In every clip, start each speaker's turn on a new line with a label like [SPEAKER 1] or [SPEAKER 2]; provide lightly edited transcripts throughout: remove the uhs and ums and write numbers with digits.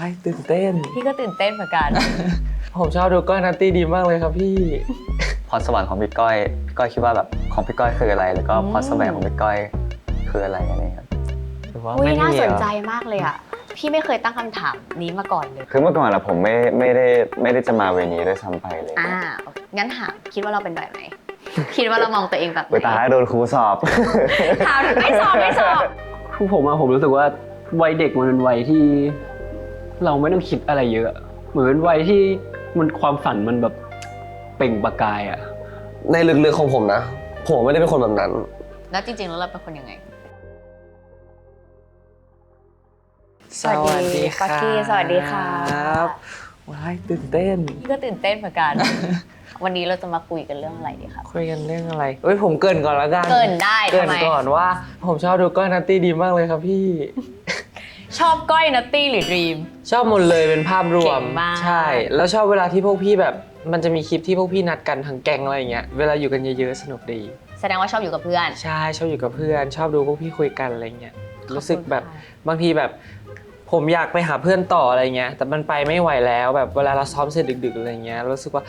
[SPEAKER 1] ว้ายตื่นเต้น
[SPEAKER 2] พี่ก็ตื่นเต้นเหมือนกัน
[SPEAKER 1] ผมชอบดูก้อยนัตตี้ดีมากเลยครับพี่
[SPEAKER 3] พรสวรรค์ของพี่ก้อยคิดว่าแบบของพี่ก้อยคืออะไรแล้วก็พรแสวงของพี่ก้อยคืออะไรอะไรครับ
[SPEAKER 2] อุ้ยน่าสนใจมากเลยอ่ะพี่ไม่เคยตั้งคำถามนี้มาก่อนเลย
[SPEAKER 3] คือเมื่อก่อนอะผมไม่ได้จะมาเวนี้ด้วยซ้ำไปเลย
[SPEAKER 2] งั้นถามคิดว่าเราเป็นแบบไหนคิดว่าเรามองตัวเองแบบไหน
[SPEAKER 3] ตายโดนครูสอบ
[SPEAKER 2] ถามไม่สอบ
[SPEAKER 4] คือผมรู้สึกว่าวัยเด็กมันเป็นวัยที่เราไม่ต้องคิดอะไรเยอะเหมือนเป็นวัยที่มันความฝันมันแบบเปล่งประกายอะ
[SPEAKER 1] ในลึกๆของผมนะผมไม่ได้เป็นคนแบบนั้น
[SPEAKER 2] แล้วจริงๆแล้วเราเป็นคนยังไง
[SPEAKER 1] สวัสดีค่ะ
[SPEAKER 2] สวัสดีค่ะ
[SPEAKER 1] ว้ายตื่นเต้น
[SPEAKER 2] พี่ก็ตื่นเต้นเหมือนกันวันนี้เราจะมาคุยกันเรื่องอะไรดีครับ
[SPEAKER 1] คุยกันเรื่องอะไรผมเกริ่นก่อนแล้วกัน
[SPEAKER 2] เกริ่นได้
[SPEAKER 1] เกริ่นก่อนว่าผมชอบดูก้อยนัตตี้ดีมากเลยครับพี่
[SPEAKER 2] ชอบก้อยนัตตี้หรือดรีม
[SPEAKER 1] ชอบหมดเลยเป็นภาพรวมใช่แล้วชอบเวลาที่พวกพี่แบบมันจะมีคลิปที่พวกพี่นัดกันทั้งแก๊งอะไรอย่างเงี้ยเวลาอยู่กันเยอะๆสนุกดี
[SPEAKER 2] แสดงว่าชอบอยู่กับเพื่อน
[SPEAKER 1] ใช่ชอบอยู่กับเพื่อนชอบดูพวกพี่คุยกันอะไรเงี้ยรู้สึกแบบบางทีแบบผมอยากไปหาเพื่อนต่ออะไรเงี้ยแต่มันไปไม่ไหวแล้วแบบเวลาเราซ้อมเสร็จดึกๆอะไรเงี้ยรู้สึกว่า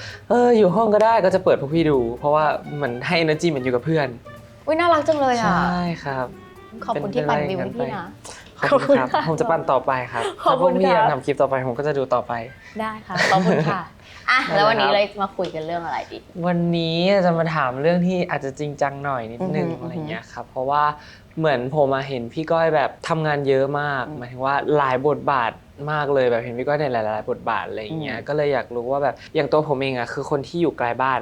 [SPEAKER 1] อยู่ห้องก็ได้ก็จะเปิดพวกพี่ดูเพราะว่ามันให้ energy เหมือนอยู่กับเพื่อน
[SPEAKER 2] อุ้ยน่ารักจังเลยอ่ะ
[SPEAKER 1] ใช่ครับ
[SPEAKER 2] ขอบคุณที่ปั่นวิวให้พี่นะ
[SPEAKER 1] ขอบคุณครับผมจะปั่นต่อไปครับถ้าพวกพี่อยากทำคลิปต่อไปผมก็จะดูต่อไป
[SPEAKER 2] ได้ค่ะขอบคุณค่ะแล้ววันนี้เลยมาคุยกันเรื่องอะไรดี
[SPEAKER 1] วันนี้จะมาถามเรื่องที่อาจจะจริงจังหน่อยนิดนึงอะไรเงี้ยครับเพราะว่าเหมือนผมมาเห็นพี่ก้อยแบบทำงานเยอะมากหมายถึงว่าหลายบทบาทมากเลยแบบเห็นพี่ก้อยในหลายๆบทบาทอะไรเงี้ยก็เลยอยากรู้ว่าแบบอย่างตัวผมเองอะคือคนที่อยู่ไกลบ้าน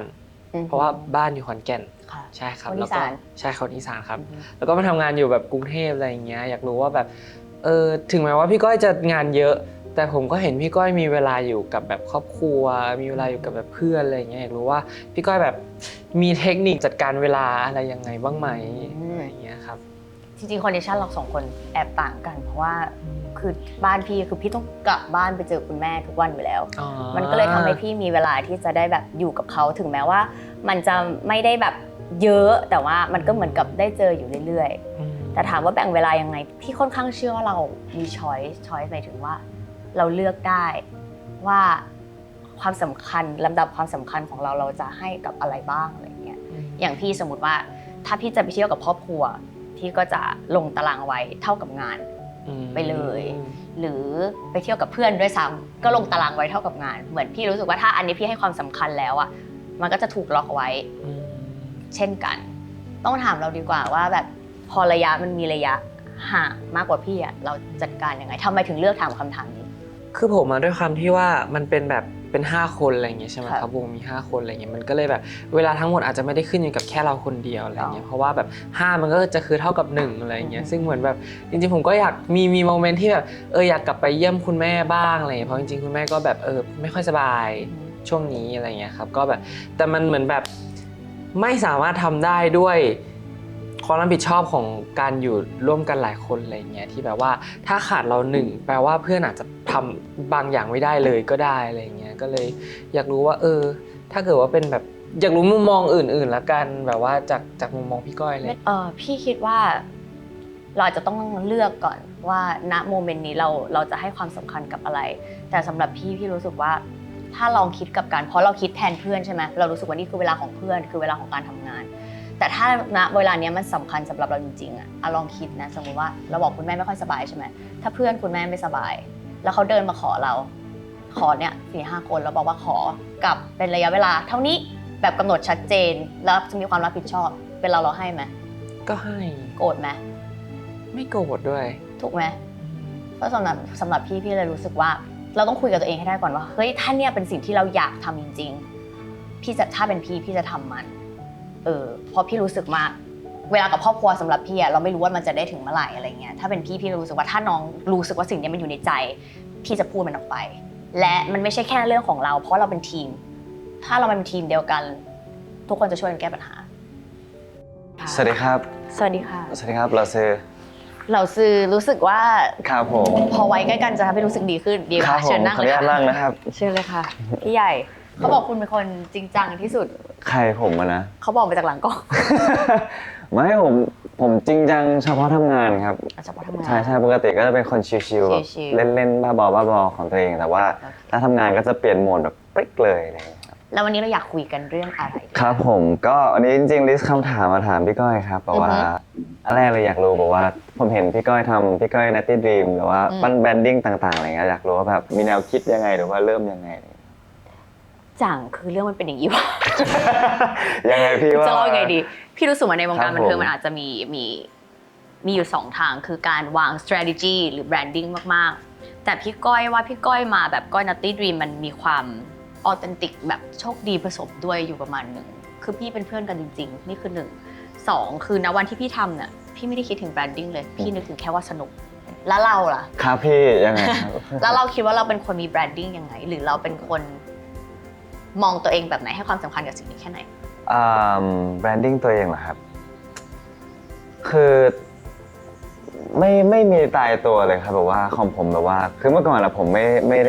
[SPEAKER 1] เพราะว่าบ้านอยู่ขอนแก่นใช่ครับแล้วก็ใช่คนอีสานครับแล้วก็มาทำงานอยู่แบบกรุงเทพอะไรเงี้ยอยากรู้ว่าแบบถึงแม้ว่าพี่ก้อยจะงานเยอะแต่ผมก็เห็นพี่ก้อยมีเวลาอยู่กับแบบครอบครัวมีเวลาอยู่กับแบบเพื่อนอะไรเงี้ยอยากรู้ว่าพี่ก้อยแบบมีเทคนิคจัดการเวลาอะไรยังไงบ้างไหมอะไรเงี้ยครับ
[SPEAKER 2] จริงๆคอนดิชันเราสองคนแอบต่างกันเพราะว่าคือบ้านพี่คือพี่ต้องกลับบ้านไปเจอคุณแม่ทุกวันอยู่แล้วมันก็เลยทำให้พี่มีเวลาที่จะได้แบบอยู่กับเขาถึงแม้ว่ามันจะไม่ได้แบบเยอะแต่ว่ามันก็เหมือนกับได้เจออยู่เรื่อยๆแต่ถามว่าแบ่งเวลายังไงพี่ค่อนข้างเชื่อว่าเรามีช้อยส์หมายถึงว่าเราเลือกได้ว่าความสำคัญลำดับความสำคัญของเราจะให้กับอะไรบ้างอะไรเงี้ยอย่างพี่สมมติว่าถ้าพี่จะไปเที่ยวกับครอบครัวพี่ก็จะลงตารางไว้เท่ากับงานไปเลยหรือไปเที่ยวกับเพื่อนด้วยซ้ำก็ลงตารางไว้เท่ากับงานเหมือนพี่รู้สึกว่าถ้าอันนี้พี่ให้ความสำคัญแล้วอ่ะมันก็จะถูกล็อกไว้เช่นกันต้องถามเราดีกว่าว่าแบบพอระยะมันมีระยะห่างมากกว่าพี่อ่ะเราจัดการยังไงทำไมถึงเลือกถามคำถามนี้
[SPEAKER 1] คือผมมาด้วยความที่ว่ามันเป็นแบบเป็น5คนอะไรอย่างเงี้ยใช่ไหมครับวงมี5คนอะไรเงี้ยมันก็เลยแบบเวลาทั้งหมดอาจจะไม่ได้ขึ้นอยู่กับแค่เราคนเดียวอะไรเงี้ยเพราะว่าแบบ5มันก็จะคือเท่ากับ1อะไรเงี้ยซึ่งเหมือนแบบจริงๆผมก็อยากมีโมเมนต์ที่แบบอยากกลับไปเยี่ยมคุณแม่บ้างอะไรเงี้ยเพราะจริงๆคุณแม่ก็แบบไม่ค่อยสบายช่วงนี้อะไรเงี้ยครับก็แบบแต่มันเหมือนแบบไม่สามารถทำได้ด้วยความรับผิดชอบของการอยู่ร่วมกันหลายคนอะไรเงี้ยที่แบบว่าถ้าขาดเรา1แปลว่าเพื่อนอาจจะทำบางอย่างไม่ได้เลยก็ได้อะไรเงี้ยก็เลยอยากรู้ว่าถ้าเกิดว่าเป็นแบบอยากรู้มุมมองอื่นๆละกันแบบว่าจากมุมมองพี่ก้อยเลย
[SPEAKER 2] พี่คิดว่าเราจะต้องเลือกก่อนว่าณโมเมนต์นี้เราจะให้ความสำคัญกับอะไรแต่สำหรับพี่รู้สึกว่าถ้าลองคิดกับการเพราะเราคิดแทนเพื่อนใช่ไหมเรารู้สึกว่านี่คือเวลาของเพื่อนคือเวลาของการทำงานแต่ถ้าณเวลานี้มันสำคัญสำหรับเราจริงๆอ่ะลองคิดนะสมมติว่าเราบอกคุณแม่ไม่ค่อยสบายใช่ไหมถ้าเพื่อนคุณแม่ไม่สบายแล้วเขาเดินมาขอเราขอเนี่ย4-5 คนแล้วบอกว่าขอกลับเป็นระยะเวลาเท่านี้แบบกำหนดชัดเจนแล้วจะมีความรับผิดชอบเป็นเราให้ไหม
[SPEAKER 1] ก็ให้
[SPEAKER 2] โกรธไหม
[SPEAKER 1] ไม่โกรธด้วย
[SPEAKER 2] ถูกไหมเพราะสำหรับพี่เลยรู้สึกว่าเราต้องคุยกับตัวเองให้ได้ก่อนว่าเฮ้ยถ้าเนี่ยเป็นสิ่งที่เราอยากทำจริงๆพี่จะถ้าเป็นพี่จะทำมันเพราะพี่รู้สึกว่าเวลากับครอบครัวสำหรับพี่เราไม่รู้ว่ามันจะได้ถึงเมื่อไหร่อะไรเงี้ยถ้าเป็นพี่รู้สึกว่าถ้าน้องรู้สึกว่าสิ่งนี้มันอยู่ในใจพี่จะพูดมันออกไปและมันไม่ใช่แค่เรื่องของเราเพราะเราเป็นทีมถ้าเราเป็นทีมเดียวกันทุกคนจะช่วยกันแก้ปัญหา
[SPEAKER 3] สวัสดีครับ
[SPEAKER 2] สวัสดีค่ะ
[SPEAKER 3] สวัสดีครับเรา
[SPEAKER 2] ซื้อรู้สึกว่า
[SPEAKER 3] ครับผม
[SPEAKER 2] พอไว้ใกล้กันจะทำให้รู้สึกดีขึ้นดีค่ะเชิญนั่งเลยค่ะ
[SPEAKER 3] ขออนุญาตนั่งนะครับ
[SPEAKER 2] เชิญเลยค่ะพี่ใหญ่เขาบอกคุณเป็นคนจริงจังที่สุด
[SPEAKER 3] ใครผมนะ
[SPEAKER 2] เขาบอกมาจากหลังกล้อง
[SPEAKER 3] ไม่ผม ผมจริงจังเฉพาะทำงานครับ
[SPEAKER 2] เฉพาะทำงาน
[SPEAKER 3] ใช่ปกติก็จะเป็นคนชิลๆแบบ
[SPEAKER 2] ชิลๆ
[SPEAKER 3] เล่นๆบ้าๆของตัวเองแต่ว่าถ้าทำงานก็จะเปลี่ยนโหมดแบบปริ๊กเลยอะไรอย่างเงี้ยครับ
[SPEAKER 2] แล้ววันนี้เราอยากคุยกันเรื่องอะไร
[SPEAKER 3] ครับผมก็วันนี้จริงๆลิสต์คำถามมาถามพี่ก้อยครับบอกว่าอันแรกเลยอยากรู้บอกว่าผมเห็นพี่ก้อยทำพี่ก้อย Natty Dream หรือว่าปั้นแบรนดิ้งต่างๆอะไรเงี้ยอยากรู้ว่าแบบมีแนวคิดยังไงหรือว่าเริ่มยังไง
[SPEAKER 2] จังคือเรื่องมันเป็นอย่างนี้วะ
[SPEAKER 3] ยังไงพี่ว่า
[SPEAKER 2] จะเล่ายังไงดี พี่รู้สึกว่าในวงการ
[SPEAKER 3] ครับ
[SPEAKER 2] บันเทิง
[SPEAKER 3] ผม
[SPEAKER 2] มันอาจจะมีอยู่สองทาง คือการวาง strategy หรือ branding มากๆ แต่พี่ก้อยว่าพี่ก้อยมาแบบก้อย Nutty Dream มันมีความออเทนติกแบบโชคดีผสมด้วยอยู่ประมาณหนึ่งคือพี่เป็นเพื่อนกันจริงๆ นี่คือหนึ่งสองคือณวันที่พี่ทำเนี่ยพี่ไม่ได้คิดถึง branding เลย พี่นึกถึงแค่ว่าสนุก แล้วเราล่ะ
[SPEAKER 3] ครับพี่ยังไงครับ
[SPEAKER 2] แล้วเราคิดว่าเราเป็นคนมี branding ยังไง หรือเราเป็นคนมองตัวเองแบบไหนให้ความสำคัญกับสิ่งนี้แค่ไหน
[SPEAKER 3] แบรนดิ้งตัวเองเหรอครับคือไม่มีตายตัวเลยครับแบบว่าของผมแบบว่าคือเมื่อก่อนอะผมไม่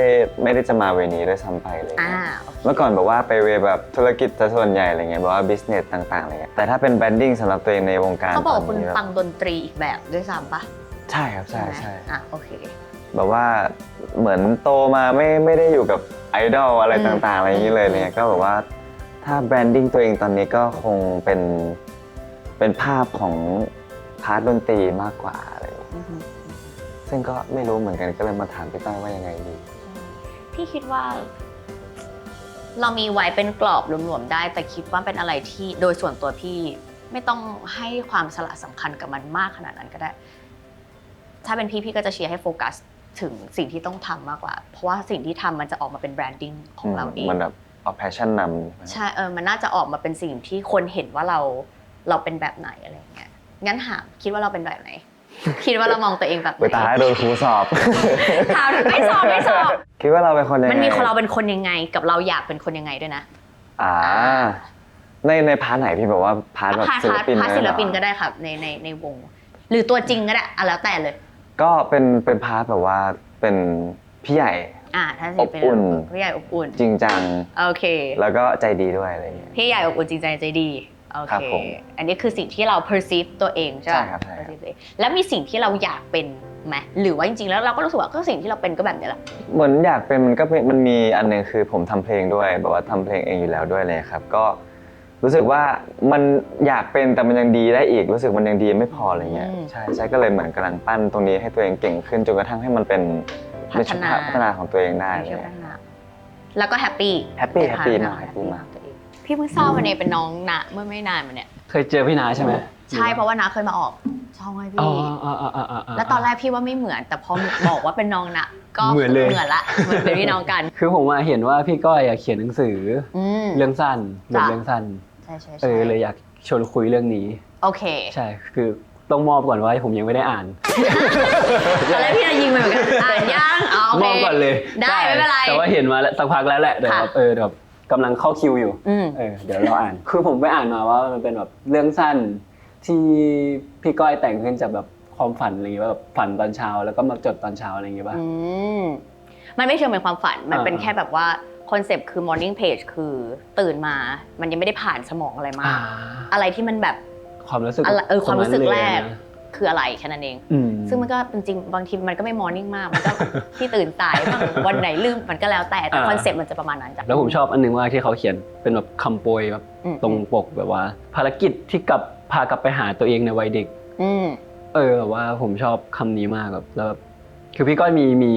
[SPEAKER 3] ได้จะมาเวนี้ด้วยซ้ำไปเลย
[SPEAKER 2] โอเค
[SPEAKER 3] เมื่อก่อนแบบว่าไปเวแบบธุรกิจซะส่วนใหญ่อะไรเงี้ยแบบว่าบิสเนสต่างๆอะไรเงี้ยแต่ถ้าเป็นแบรนดิ้งสำหรับตัวเองในวงการ
[SPEAKER 2] เขาบอก
[SPEAKER 3] ต
[SPEAKER 2] คุณ
[SPEAKER 3] นนี้
[SPEAKER 2] ฟังดนตรีอีกแบบด้วยซ้ำปะ
[SPEAKER 3] ใช่ครับใช่
[SPEAKER 2] ไหม
[SPEAKER 3] ใช่
[SPEAKER 2] โอเค
[SPEAKER 3] แบบว่าเหมือนโตมาไม่ได้อยู่กับไอดอลอะไร
[SPEAKER 2] อืม
[SPEAKER 3] ต่างๆอะไรอย่างนี้เลยเนี่ยก็แบบว่าถ้าแบรนดิ้งตัวเองตอนนี้ก็คงเป็นภาพของพาร์ทดนตรีมากกว่าอะไรอย่างเงี้ย
[SPEAKER 2] อือฮึ
[SPEAKER 3] ซึ่งก็ไม่รู้เหมือนกันก็เลยมาถามพี่ต้อยว่ายังไงดี
[SPEAKER 2] พี่คิดว่า เรามีไว้เป็นกรอบหลวมๆได้ แต่คิดว่าเป็นอะไรที่โดยส่วนตัวพี่ไม่ต้องให้ความสละสำคัญกับมันมากขนาดนั้นก็ได้ ถ้าเป็นพี่ก็จะเชียร์ให้โฟกัสถึงสิ่งที่ต้องทำมากกว่า เพราะว่าสิ่งที่ทำมันจะออกมาเป็นแบรนดิ้งของเราเอง
[SPEAKER 3] มันแบบเอาแพชชั่นนำ
[SPEAKER 2] ใช่มันน่าจะออกมาเป็นสิ่งที่คนเห็นว่าเราเป็นแบบไหนอะไรอย่างเงี้ยงั้นถามคิดว่าเราเป็นแบบไหน คิดว่าเรามองตัวเองแบบไห
[SPEAKER 3] ไป
[SPEAKER 2] น
[SPEAKER 3] ตายโดนครูสอบ
[SPEAKER 2] ถามไม่สอบ
[SPEAKER 3] คิดว่าเราเป็นคนยังไง
[SPEAKER 2] มันมีคนเราเป็นคนยังไง กับเราอยากเป็นคนยังไงด้วยนะ
[SPEAKER 3] ในพาร์ทไหนพี่แบบว่าพาร์ทแบบศิลปิน
[SPEAKER 2] พาร์ทศิลปิน
[SPEAKER 3] ไหม
[SPEAKER 2] ก็ได้ครับในวง หรือตัวจริงก็ได้แล้วแต่เลย
[SPEAKER 3] ก็เป็นพาร์ทแบบว่าเป็นพี่ใหญ่
[SPEAKER 2] ถ้าศิลปิน
[SPEAKER 3] อบอุ่น
[SPEAKER 2] พี่ใหญ่อบอุ่น
[SPEAKER 3] จริงจัง
[SPEAKER 2] โอเค
[SPEAKER 3] แล้วก็ใจดีด้วยอะไรอย่างเงี้ย
[SPEAKER 2] พี่ใหญ่อบอุ่นจริงใจใจดีโอ
[SPEAKER 3] ครั
[SPEAKER 2] เค
[SPEAKER 3] บผม
[SPEAKER 2] อันนี้คือสิ่งที่เรา perceive ตัวเองใช่ไหม
[SPEAKER 3] ใช่ครับใช่ครับ
[SPEAKER 2] perceive ตัวเองแล้วมีสิ่งที่เราอยากเป็นไหมหรือว่าจริงๆแล้วเราก็รู้สึกว่าก็สิ่งที่เราเป็นก็แบบนี้แหละ
[SPEAKER 3] เหมือนอยากเป็นมันมีอันหนึงคือผมทำเพลงด้วยแบบว่าทำเพลงเองอยู่แล้วด้วยเลยครับก็รู้สึกว่ามันอยากเป็นแต่มันยังดีได้อีกรู้สึกมันยังดีไม่พออะไรเงี้ยใช่ก็เลยเหมือนกำลังปั้นตรงนี้ให้ตัวเองเก่งขึ้นจนกระทั่งให้มันเป็น
[SPEAKER 2] พัฒนา
[SPEAKER 3] พัฒนาของตัวเองได้
[SPEAKER 2] เที่ยว
[SPEAKER 3] เลย
[SPEAKER 2] ด้านหน้าแล้วก็แฮปปี้
[SPEAKER 3] แฮปปี้
[SPEAKER 2] ในพาร์ท
[SPEAKER 3] แฮปปี้
[SPEAKER 2] นั้
[SPEAKER 3] มาก
[SPEAKER 2] น
[SPEAKER 3] แฮปปี้มาก
[SPEAKER 2] ตัวเองพี่เพิ่งทราบวันนี้เป็นน้องณเมื่อไม่นานมาเนี่ย
[SPEAKER 4] เคยเจอพี่นาใช่ไหม
[SPEAKER 2] ใช่เพราะว่าณเคยมาออกช่องให้
[SPEAKER 4] อ๋อ
[SPEAKER 2] พี่ แล้วตอนแรกพี่ว่าไม่เหมือน แต่พอบอกว่าเป็นน้องณก็
[SPEAKER 4] เหมือนเลย
[SPEAKER 2] เหมือนละเหมือนเป็นพี่น้องกัน
[SPEAKER 4] คือผมเห็นว่าพี่ก้อยเขียนหนังสือ เรื่องสั้นบท
[SPEAKER 2] จ้ะ
[SPEAKER 4] เรื่องสั้น
[SPEAKER 2] ใช่ใช่ใช่
[SPEAKER 4] เลยอยากชวนคุยเรื่องนี้
[SPEAKER 2] โอเค
[SPEAKER 4] ใช่คือต้องมอบก่อนว่าผมยังไม่ได้อ่าน
[SPEAKER 2] ตอนแรกพี่จะยิงไปเหมือนกันอ่านยังโอเค
[SPEAKER 4] มอบก่อนเลย
[SPEAKER 2] ได้
[SPEAKER 4] ใช่
[SPEAKER 2] ไม่เป็นไร
[SPEAKER 4] แต่ว่าเห็นมาแล้วสักพักแล้วแหละแต่
[SPEAKER 2] ค่ะ
[SPEAKER 4] แบบแบบกำลังเข้าคิวอยู่ เดี๋ยวเราอ่าน คือผมไปอ่านมาว่ามันเป็นแบบเรื่องสั้นที่พี่ก้อยแต่งขึ้นจากแบบความฝันอะไรอย่างเงี้ยแบบฝันตอนเช้าแล้วก็มาจดตอนเช้าอะไรอย่างเงี้ยป่ะ
[SPEAKER 2] มันไม่เชิงเป็นความฝันมันเป็น
[SPEAKER 4] อ่า
[SPEAKER 2] แค่แบบว่าคอนเซปต์คือ morning page คือตื่นมามันยังไม่ได้ผ่านสมองอะไรมาก อะไรที่มันแบบ
[SPEAKER 4] ความรู้สึก
[SPEAKER 2] ความรู้สึกแรก
[SPEAKER 4] ตงนั้นเลยนะ
[SPEAKER 2] คืออะไรแค่นั้นเอง
[SPEAKER 4] อืม
[SPEAKER 2] ซึ่งมันก็จริงๆบางทีมันก็ไม่ morning มาก มันก็ ที่ตื่นสายบ้างวันไหนลืมมันก็แล้วแต่คอนเซปต์มันจะประมาณนั้นจ้ะ
[SPEAKER 4] แล้วผมชอบอันนึงว่าที่เขาเขียนเป็นแบบคำโปรยแบบ ตรงปกแบบว่า ภารกิจที่พากลับไปหาตัวเองในวัยเด็ก แบบว่าผมชอบคำนี้มากแบบแล้วแบบคือพี่ก้อยมี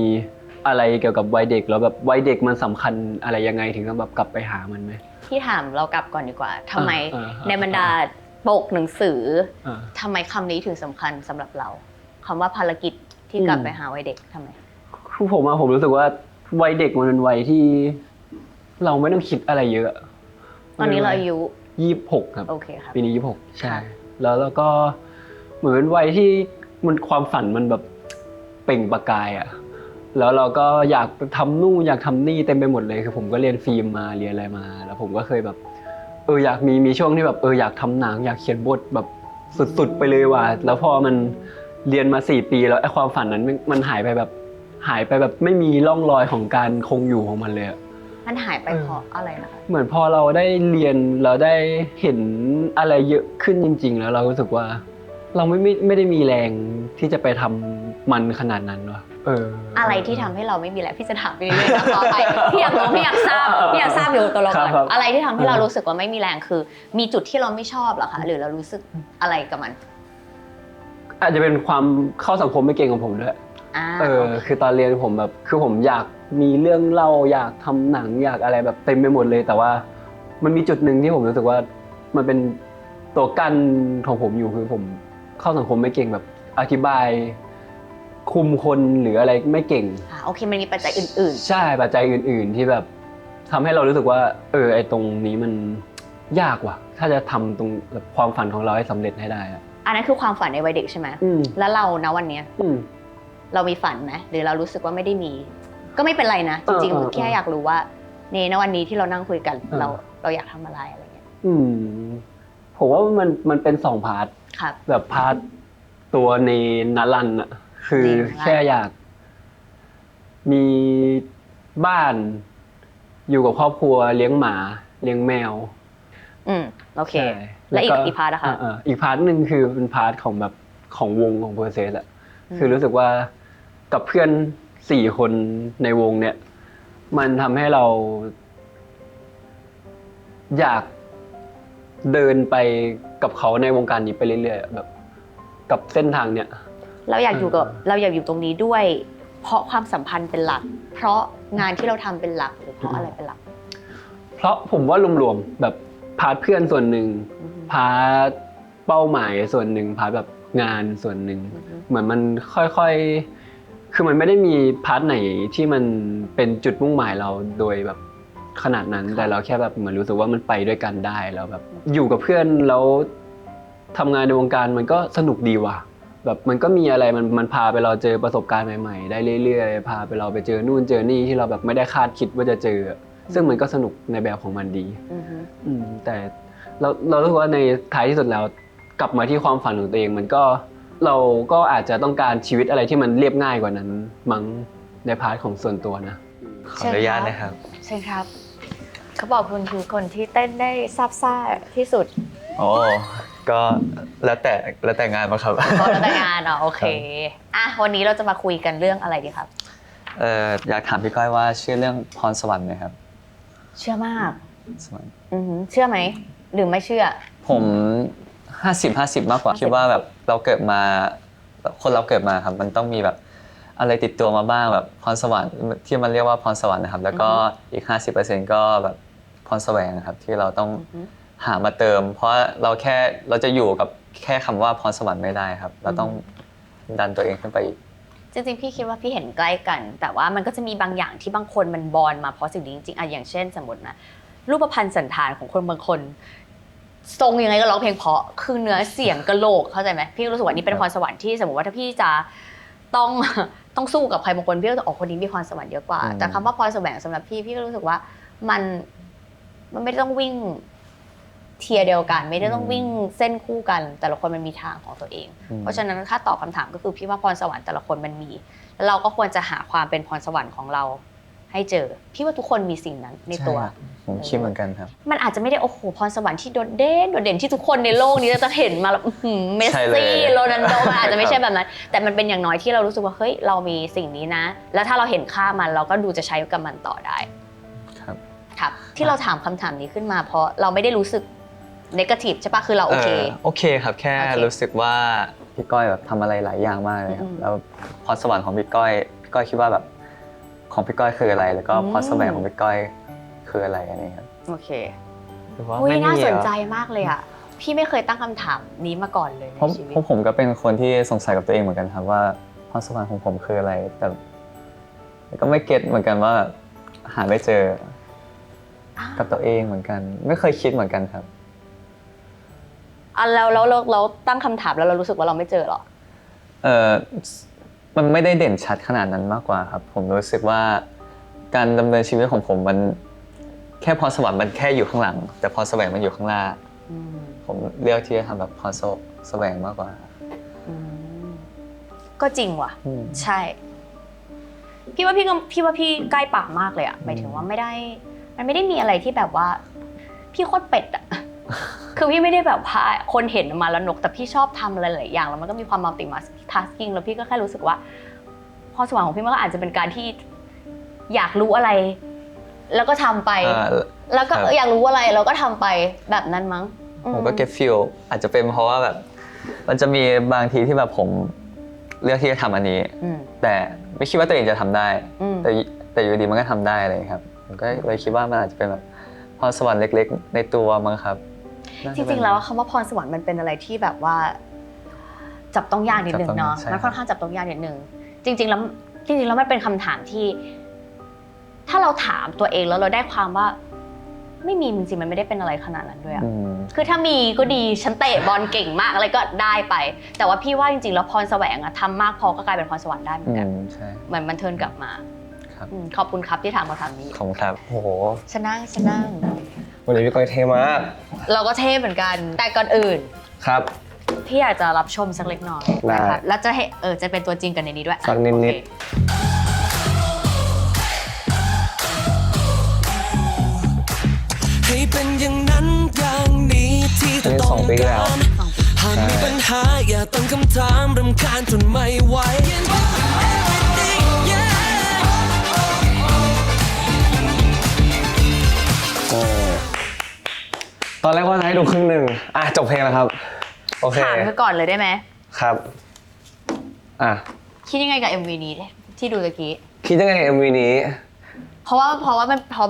[SPEAKER 4] อะไรเกี่ยวกับวัยเด็กแล้วแบบวัยเด็กมันสำคัญอะไรยังไงถึงต้องแบบกลับไปหามันไหม
[SPEAKER 2] ที่ถามเรากลับก่อนดีกว่าทำไม
[SPEAKER 4] อ่า
[SPEAKER 2] ในบรรดาปกหนังสือ
[SPEAKER 4] อ่า
[SPEAKER 2] ทำไมคำนี้ถึงสำคัญสำหรับเราคำว่าภารกิจที่กลับไปหาวัยเด็กทำไม
[SPEAKER 4] คือผมรู้สึกว่าวัยเด็กมันเป็นวัยที่ เราไม่ต้องคิดอะไรเยอะ
[SPEAKER 2] ตอนนี้เราอายุ
[SPEAKER 4] 26 ครับ
[SPEAKER 2] โอเคครับ
[SPEAKER 4] ปีนี้26ใช่
[SPEAKER 2] ค่ะ
[SPEAKER 4] แล้วก็เหมือนเป็นวัยที่มันความฝันมันแบบเปล่งประกายอ่ะแล้วเราก็อยากทำนู่นอยากทำนี่เต็มไปหมดเลยคือผมก็เรียนฟิล์มมาเรียนอะไรมา แล้วผมก็เคยแบบอยากมีช่วงที่แบบอยากทำหนังอยากเขียนบทแบบสุดๆไปเลยว่ะแล้วพอมันเรียนมา4 ปีแล้วไอ้ความฝันนั้นมันหายไปแบบไม่มีร่องรอยของการคงอยู่ของมันเลยอะ
[SPEAKER 2] มันหายไปเพราะอะไรนะคะ
[SPEAKER 4] เหมือนพอเราได้เรียนเราได้เห็นอะไรเยอะขึ้นจริง ๆ แล้วเรารู้สึกว่า เราไม่ได้มีแรงที่จะไปทำมันขนาดนั้นวะ
[SPEAKER 2] อะไรที่ทำให้เราไม่มีแรงพี่จะถามไปเรื่อยๆนะต่อไปพี่อยากรู้พี่อยากทราบอยู่ตัวเราก่อนอะไรที่ทำให้เรารู้สึกว่าไม่มีแรงคือ มีจุดที่เราไม่ชอบเหรอคะหรือเรารู้สึกอะไรกับมัน
[SPEAKER 4] อาจจะเป็นความเข้าสังคมไม่เก่งของผมด้วยคือตอนเรียนผมแบบคือผมอยากมีเรื่องเล่าอยากทำหนังอยากอะไรแบบเต็มไปหมดเลยแต่ว่ามันมีจุดหนึ่งที่ผมรู้สึกว่ามันเป็นตัวกั้นของผมอยู่คือผมเข้าสังคมไม่เก่งแบบอธิบายคุมคนหรืออะไรไม่เก่ง
[SPEAKER 2] โอเคมันมีปัจจัยอื่น
[SPEAKER 4] ๆใช่ปัจจัยอื่นๆที่แบบทำให้เรารู้สึกว่าไอ้ตรงนี้มันยากว่ะถ้าจะทำตรงความฝันของเราให้สำเร็จให้ได้
[SPEAKER 2] อันนั้นคือความฝันในวัยเด็กใช่ไหมแล้วเราณวันนี้เรามีฝันไหมหรือเรารู้สึกว่าไม่ได้มีก็ไม่เป็นไรนะจริงๆแค่อยากรู้ว่าณวันนี้ที่เรานั่งคุยกันเราอยากทำอะไรอะไรเงี้ย
[SPEAKER 4] ผมว่ามันเป็น2พาร์ทแบบพาร์ทตัวในนัรันอะคือแค่อยากมีบ้านอยู่กับครอบครัวเลี้ยงหมาเลี้ยงแมว
[SPEAKER 2] โอเคและอีกพาร์ทนะคะ
[SPEAKER 4] อีกพาร์ทนึงคือเป็นพาร์ทของแบบของวงของเพอร์เซสอะคือรู้สึกว่ากับเพื่อน4 คนในวงเนี่ยมันทำให้เราอยากเดินไปกับเขาในวงการนี้ไปเรื่อยๆแบบกับเส้นทางเนี่ย
[SPEAKER 2] เราอยากอยู่ตรงนี้ด้วยเพราะความสัมพันธ์เป็นหลักเพราะงานที่เราทำเป็นหลักหรือเพราะอะไรเป็นหลัก
[SPEAKER 4] เพราะผมว่ารวมๆแบบพาร์ทเพื่อนส่วนหนึ่งพาร์ทเป้าหมายส่วนหนึ่งพาร์ทแบบงานส่วนหนึ่งเหมือนมันค่อยๆคือมันไม่ได้มีพาร์ทไหนที่มันเป็นจุดมุ่งหมายเราโดยแบบขนาดนั้นแต่เราแค่แบบเหมือนรู้สึกว่ามันไปด้วยกันได้แล้วแบบอยู่กับเพื่อนแล้วทำงานในวงการมันก็สนุกดีว่ะแบบมันก็มีอะไรมันพาไปเราเจอประสบการณ์ใหม่ๆได้เรื่อยๆพาไปเราไปเจอนู่นเจอนี่ที่เราแบบไม่ได้คาดคิดว่าจะเจอซึ่งมันก็สนุกในแบบของมันดีแต่เรารู้สึกว่าในท้ายที่สุดแล้วกลับมาที่ความฝันของตัวเองมันก็เราก็อาจจะต้องการชีวิตอะไรที่มันเรียบง่ายกว่านั้นมั้งในพาร์ทของส่วนตัวนะ
[SPEAKER 3] ขออนุญาตนะครับ
[SPEAKER 2] ใช่ครับเขาบอกคุณคือคนที่เต้นได้ซาบซ่าที่สุด
[SPEAKER 3] ก็แล้วแต่งานมาครับ
[SPEAKER 2] แล้วแต่งานโอเควันนี้เราจะมาคุยกันเรื่องอะไรดีครับ
[SPEAKER 3] อยากถามพี่ก้อยว่าเชื่อเรื่องพรสวรรค์ไหมครับ
[SPEAKER 2] เชื่อมากเชื่อไหมหรือไม่เชื่อ
[SPEAKER 3] ผม50-50มากกว่าคิดว่าแบบเราเกิดมาคนเราเกิดมาครับมันต้องมีแบบอะไรติดตัวมาบ้างแบบพรสวรรค์ที่มันเรียกว่าพรสวรรค์นะครับแล้วก็อีก 50% ก็แบบพรแสวงครับที่เราต้องหามาเติมเพราะเราจะอยู่กับแค่คำว่าพรสวรรค์ไม่ได้ครับเราต้องดันตัวเองขึ้นไปอีก
[SPEAKER 2] จริงๆพี่คิดว่าพี่เห็นใกล้กันแต่ว่ามันก็จะมีบางอย่างที่บางคนมันบอนมาเพราะสิ่งนี้จริงๆอย่างเช่นสมมตินะรูปพรรณสันฐานของคนบางคนทรงยังไงก็ร้องเพลงเพราะคือเนื้อเสียงกะโหลกเข้าใจไหมพี่รู้สึกว่านี่เป็นพรสวรรค์ที่สมมติว่าถ้าพี่จะต้องสู้กับใครบางคนพี่ก็จะคนนี้มีพรสวรรค์เยอะกว่าแต่คำว่าพรแสวงสำหรับพี่ก็รู้สึกว่ามันไม่ได้ต้องวิ่งเทียเดียวกันไม่ได้ต้องวิ่งเส้นคู่กันแต่ละคนมันมีทางของตัวเองเพราะฉะนั้นถ้าตอบคำถามก็คือพี่ว่าพรสวรรค์แต่ละคนมันมีแล้วเราก็ควรจะหาความเป็นพรสวรรค์ของเราให้เจอพี่ว่าทุกคนมีสิ่งนั้นในตัว
[SPEAKER 3] ผมคิดเหมือนกันครับ
[SPEAKER 2] มันอาจจะไม่ได้โอ้โหพรสวรรค์ที่โดดเด่นที่ทุกคนในโลกนี้จะเห็นมาแล้วเมสซี่โรนัลโดมันอาจจะไม่ใช่แบบนั้นแต่มันเป็นอย่างน้อยที่เรารู้สึกว่าเฮ้ยเรามีสิ่งนี้นะแล้วถ้าเราเห็นค่ามันเราก็ดูจะใช้กับมันต่อได้ครับที่เราถามคำถามนี้ขึ้นมาเพราะเราไม่ได้รู้สึกเนกาทีฟใช่ปะคือเราโอ
[SPEAKER 3] เคครับแค่รู้สึกว่าพี่ก้อยแบบทำอะไรหลายอย่างมากเลยครับแล้วพรสวรรค์ของพี่ก้อยคิดว่าแบบของพี่ก้อยคืออะไรแล้วก็พรแสวงของพี่ก้อยคืออะไรอันนี้ครับ
[SPEAKER 2] โอเคน่าสนใจมากเลยอ่ะพี่ไม่เคยตั้งคำถามนี้มาก่อนเลยในชีวิต
[SPEAKER 3] ผมก็เป็นคนที่สงสัยกับตัวเองเหมือนกันครับว่าพรสวรรค์ของผมคืออะไรแต่ก็ไม่เก็ตเหมือนกันว่าหาไม่เจอกับตัวเองเหมือนกันไม่เคยคิดเหมือนกันครับ
[SPEAKER 2] เราตั้งคำถามแล้วเรารู้สึกว่าเราไม่เจอหรอ
[SPEAKER 3] มันไม่ได้เด่นชัดขนาดนั้นมากกว่าครับผมรู้สึกว่าการดำเนินชีวิตของผมมันแค่พรสวรรค์มันแค่อยู่ข้างหลังแต่พรแสวงมันอยู่ข้างหน้าผมเลือกที่จะทำแบบพรแสวงมากกว่า
[SPEAKER 2] ก็จริงว่ะใช่พี่ว่าพี่ใกล้ปากมากเลยอ่ะหมายถึงว่ามันไม่ได้มีอะไรที่แบบว่าพี่โคตรเป็ดอ่ะ คือพี่ไม่ได้แบบพาคนเห็นมาแล้วนกแต่พี่ชอบทำอะไรหลายอย่างแล้วมันก็มีความ multitasking แล้วพี่ก็แค่รู้สึกว่าพรสวรรค์ของพี่มันก็อาจจะเป็นการที่อยากรู้อะไร แล้วก็ทำไป แล้วก็อยากรู้อะไรแล้วก็ทำไปแบบนั้นมั้ง
[SPEAKER 3] ผมก็เก็ตฟีลอาจจะเป็นเพราะว่าแบบมันจะมีบางทีที่แบบผมเลือกที่จะทำอันนี้แต่ไม่คิดว่าตัวเองจะทำได้แต่อยู่ดีมันก็ทำได้เลยครับผมก็เลยคิดว่ามันอาจจะเป็นแบบพรสวรรค์เล็กๆในตัวมั้งครับ
[SPEAKER 2] จริงๆแล้วคำว่าพรสวรรค์มันเป็นอะไรที่แบบว่าจับต้องยากนิดนึงเนาะมันค่อนข้างจับต้องยากนิดนึงจริงๆแล้วมันเป็นคำถามที่ถ้าเราถามตัวเองแล้วเราได้ความว่าไม่มีจริงๆมันไม่ได้เป็นอะไรขนาดนั้นด้วยอะคือถ้ามีก็ดีฉันเตะบอลเก่งมากอะไรก็ได้ไปแต่ว่าพี่ว่าจริงๆแล้วพรแสวงอะทำมากพอก็กลายเป็นพรสวรรค์ได้เหมือนกันเหมือนมันเทิร์นกลับมาขอบคุณครับที่ถามคำถามนี้
[SPEAKER 3] ขอบคุณครับโอ้โห
[SPEAKER 2] ฉันนั่ง
[SPEAKER 3] วันนี้พี่ก้อยเท่มาก
[SPEAKER 2] เราก็เท่เหมือนกันแต่ก่อนอื่น
[SPEAKER 3] ครับ
[SPEAKER 2] พี่อยากจะรับชมสักเล็กน้อยนะคะแล้วจะให้จะเป็นตัวจริงกันในนี้ด้วย
[SPEAKER 3] สักนิด
[SPEAKER 5] ให้เป็นอย่างนั้นอย่างนี้ที่ต้องการหากมีปัญหาอย่าตั้งคำถามรำคาญจนไม่ไหว
[SPEAKER 3] ตอนแรกว่าจะให้ดูครึ่งหนึ่งจบเพลงแล้วครับโอเค
[SPEAKER 2] ถามเธอก่อนเลยได้ไหม
[SPEAKER 3] ครับ
[SPEAKER 2] คิดยังไงกับ MV นี้ที่ดูตะกี้
[SPEAKER 3] คิดยังไงกับ MV นี้
[SPEAKER 2] เพราะ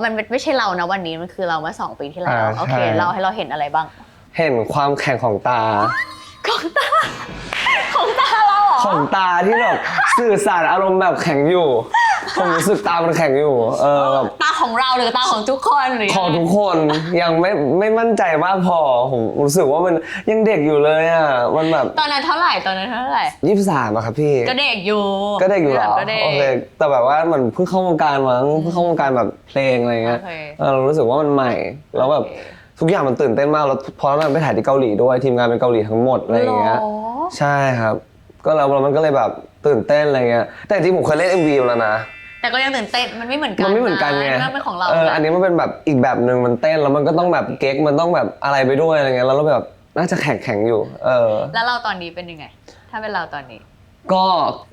[SPEAKER 2] มันไม่ใช่เรานะวันนี้มันคือเราเมื่อ2 ปีที่แล้วโอเคเราให้เราเห็นอะไรบ้าง
[SPEAKER 3] เห็นความแข็งของตา
[SPEAKER 2] ของตาเราเหรอ
[SPEAKER 3] ของตาที่แบบสื่อสารอารมณ์แบบแข็งอยู่ผมรู้สึกตามันแข็งอยู่แบบ
[SPEAKER 2] ตาของเราหรือตาของทุกคนหรือ
[SPEAKER 3] ของทุกคนยังไม่มั่นใจมากพอผมรู้สึกว่ามันยังเด็กอยู่เลยอ่ะมันแบบ
[SPEAKER 2] ตอนนั้นเท่าไหร่
[SPEAKER 3] 23อะครับพี่
[SPEAKER 2] ก็เด็กอยู่
[SPEAKER 3] เหรอโอเคแต่แบบว่ามันเพิ่งเข้าวงการมั้งเพิ่งเข้าวงการแบบเพลงอะไรเงี้ยเรารู้สึกว่ามันใหม่แล้วแบบทุกอย่างมันตื่นเต้นมากแล้วพอเราไปถ่ายที่เกาหลีด้วยทีมงานเป็นเกาหลีทั้งหมดอะไรอย่างเงี้ยใช่ครับก็แล้วมันก็เลยแบบตื่นเต้นอะไรเงี้ยแต่จริงผมเคยเล่น MV แล้วนะ
[SPEAKER 2] แต่ก็ยังตื่นเต้นมันไม่เหมือนกัน
[SPEAKER 3] ไง
[SPEAKER 2] มันเป็นของเรา
[SPEAKER 3] อันนี้มันเป็นแบบอีกแบบนึงมันเต้นแล้วมันก็ต้องแบบเก๊กมันต้องแบบอะไรไปด้วยอะไรเงี้ยแล้วเราแบบน่าจะแข็งอยู่
[SPEAKER 2] แล้วเราตอนนี้เป็นยังไงถ้าเป็นเราตอนนี้
[SPEAKER 3] ก็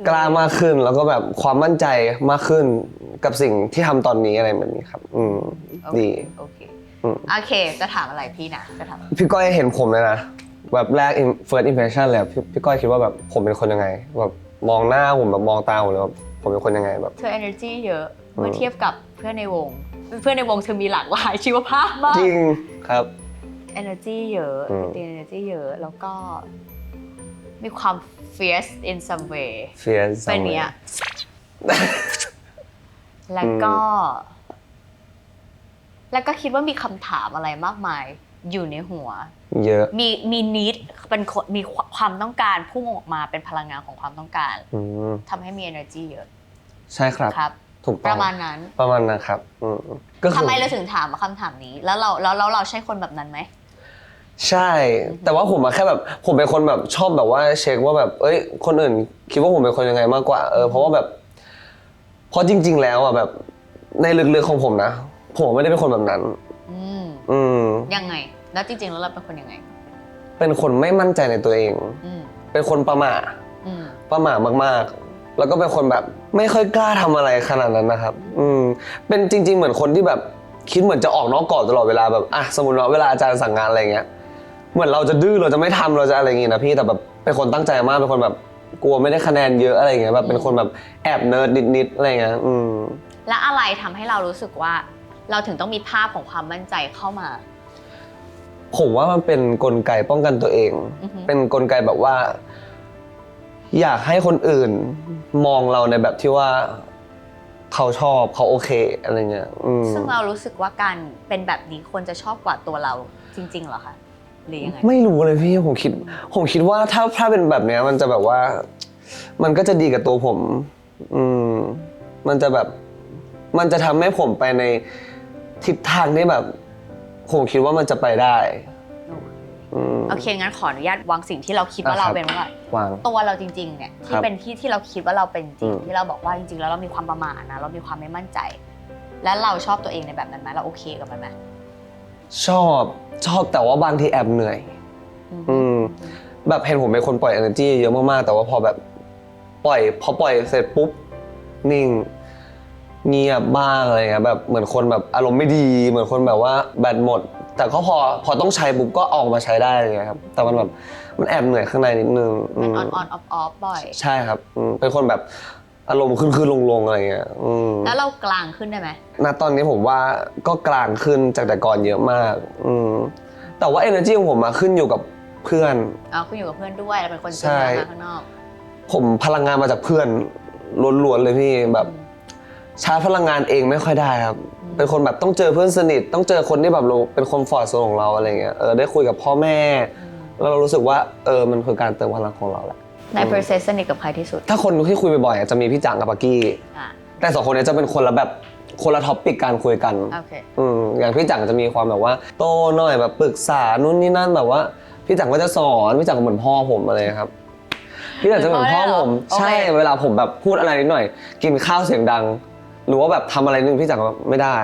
[SPEAKER 3] กล้ามากขึ้นแล้วก็แบบความมั่นใจมากขึ้นกับสิ่งที่ทำตอนนี้อะไรแบบนี้ครับดี
[SPEAKER 2] โอเคจะถามอะไรพี่นะจะถาม
[SPEAKER 3] พี่ก้อยเห็นผมเลยนะแบบแรก first impression เลยพี่ก้อยคิดว่าแบบผมเป็นคนยังไงแบบมองหน้าผมแบบมองตาผมเลยแบบผมเป็นคนยังไงแบบ
[SPEAKER 2] เธอ energy เยอะเมื่อเทียบกับเพื่อนในวงเธอมีหลากหลายชีวภาพมาก
[SPEAKER 3] จริงครับ
[SPEAKER 2] energy เยอะenergy เยอะแล้วก็มีความ fierce in some way เป็นเนี้ยแล้วก็คิดว่ามีคำถามอะไรมากมายอยู่ในหัว
[SPEAKER 3] เยอะ
[SPEAKER 2] มีneed เป็นมีความต้องการพุ่งออกมาเป็นพลังงานของความต้องการทำให้มี energy เยอะ
[SPEAKER 3] ใช่ครับถูกต้อง
[SPEAKER 2] ประมาณนั้น
[SPEAKER 3] ครับ
[SPEAKER 2] ทำไมเราถึงถามคำถามนี้แล้วเราใช่คนแบบนั้นไหม
[SPEAKER 3] ใช่แต่ว่าผมแค่แบบผมเป็นคนแบบชอบแบบว่าเช็คว่าแบบคนอื่นคิดว่าผมเป็นคนยังไงมากกว่าเพราะว่าแบบเพราะจริงๆแล้วอ่ะแบบในลึกๆของผมนะผมไม่ได้เป็นคนแบบนั้น
[SPEAKER 2] ยังไงแล้วจริงๆแล้วเราเป็นคนยังไง
[SPEAKER 3] เป็นคนไม่มั่นใจในตัวเองเป็นคนประหม่ามากๆแล้วก็เป็นคนแบบไม่ค่อยกล้าทำอะไรขนาดนั้นนะครับเป็นจริงๆเหมือนคนที่แบบคิดเหมือนจะออกนอกกรอบตลอดเวลาแบบสมมติว่าเวลาอาจารย์สั่งงานอะไรเงี้ยเหมือนเราจะดื้อเราจะไม่ทำเราจะอะไรอย่างงี้นะพี่แต่แบบเป็นคนตั้งใจมากเป็นคนแบบกลัวไม่ได้คะแนนเยอะอะไรเงี้ยแบบเป็นคนแบบแอบเนิร์ดนิดๆอะไรเงี้ย
[SPEAKER 2] แล้วอะไรทำให้เรารู้สึกว่าเราถึงต้องมีภาพของความมั่นใจเข้ามา
[SPEAKER 3] ผมว่ามันเป็นกลไกป้องกันตัวเองเป็นกลไกแบบว่าอยากให้คนอื่นมองเราในแบบที่ว่าเขาชอบเขาโอเคอะไรเงี้ย
[SPEAKER 2] ซึ่งเรารู้สึกว่าการเป็นแบบนี้คนจะชอบกว่าตัวเราจริงๆเหรอคะหรือยังไง
[SPEAKER 3] ไม่รู้เลยพี่ผมคิดว่าถ้าเป็นแบบเนี้ยมันจะแบบว่ามันก็จะดีกับตัวผมมันจะแบบมันจะทำให้ผมไปในทิศทางที่แบบผมคิดว่ามันจะไปได้
[SPEAKER 2] โอเคงั้นขออนุญาตวางสิ่งที่เราคิดว่าเราเป็นว่าตัวเราจริงๆเนี่ยที่เป็นที่เราคิดว่าเราเป็นจริงที่เราบอกว่าจริงๆแล้วเรามีความประมาทนะเรามีความไม่มั่นใจและเราชอบตัวเองในแบบนั้นไหมเราโอเคกับมันไหม
[SPEAKER 6] ชอบแต่ว่าบางทีแอบเหนื่อยแบบเห็นผมเป็นคนปล่อย energy เยอะมากๆแต่ว่าพอแบบพอปล่อยเสร็จปุ๊บนิ่งเงียบบ้างอะไรเงี้ยแบบเหมือนคนแบบอารมณ์ไม่ดีเหมือนคนแบบว่าแบตหมดแต่ก็พอต้องใช้ปุ๊บก็ออกมาใช้ได้เลยครับแต่มันแบบมันแอบเหนื่อยข้างในนิดนึง
[SPEAKER 2] มันออนออฟบ่อย
[SPEAKER 6] ใช่ครับเป็นคนแบบอารมณ์ขึ้นลงอะไรเงี้ย
[SPEAKER 2] แล้วเรากลางขึ้นได้ไหม
[SPEAKER 6] ณตอนนี้ผมว่าก็กลางขึ้นจากแต่ก่อนเยอะมากแต่ว่า energy ของผมมาขึ้นอยู่กับเพื่อน
[SPEAKER 2] ขึ้นอยู่กับเพื่อนด้วยเราเป็นคนเจอมาข้างนอก
[SPEAKER 6] ผมพลังงานมาจากเพื่อนล้วนๆเลยพี่แบบชาร์จพลังงานเองไม่ค่อยได้ครับเป็นคนแบบต้องเจอเพื่อนสนิทต้องเจอคนที่แบบเราเป็นคอมฟอร์ตโซนของเราอะไรเงี้ยได้คุยกับพ่อแม่แล้วเรารู้สึกว่ามันคือการเติมพลังของเราแหละ
[SPEAKER 2] ใน process สนิทกับใครที่สุด
[SPEAKER 6] ถ้าคนที่คุยบ่อยๆจะมีพี่จังกับปักกี้แต่2 คนนี้จะเป็นคนละแบบคนละท็อปปิกการคุยกันอย่างพี่จังจะมีความแบบว่าโตหน่อยแบบปรึกษานู่นนี่นั่นแบบว่าพี่จังก็จะสอนพี่จังก็เหมือนพ่อผมอะไรครับพี่จังจะเหมือนพ่อผมใช่เวลาผมแบบพูดอะไรนิดหน่อยกินข้าวเสียงดังหรือว่าแบบทำอะไรนึงพี่จังแบบไม่ได้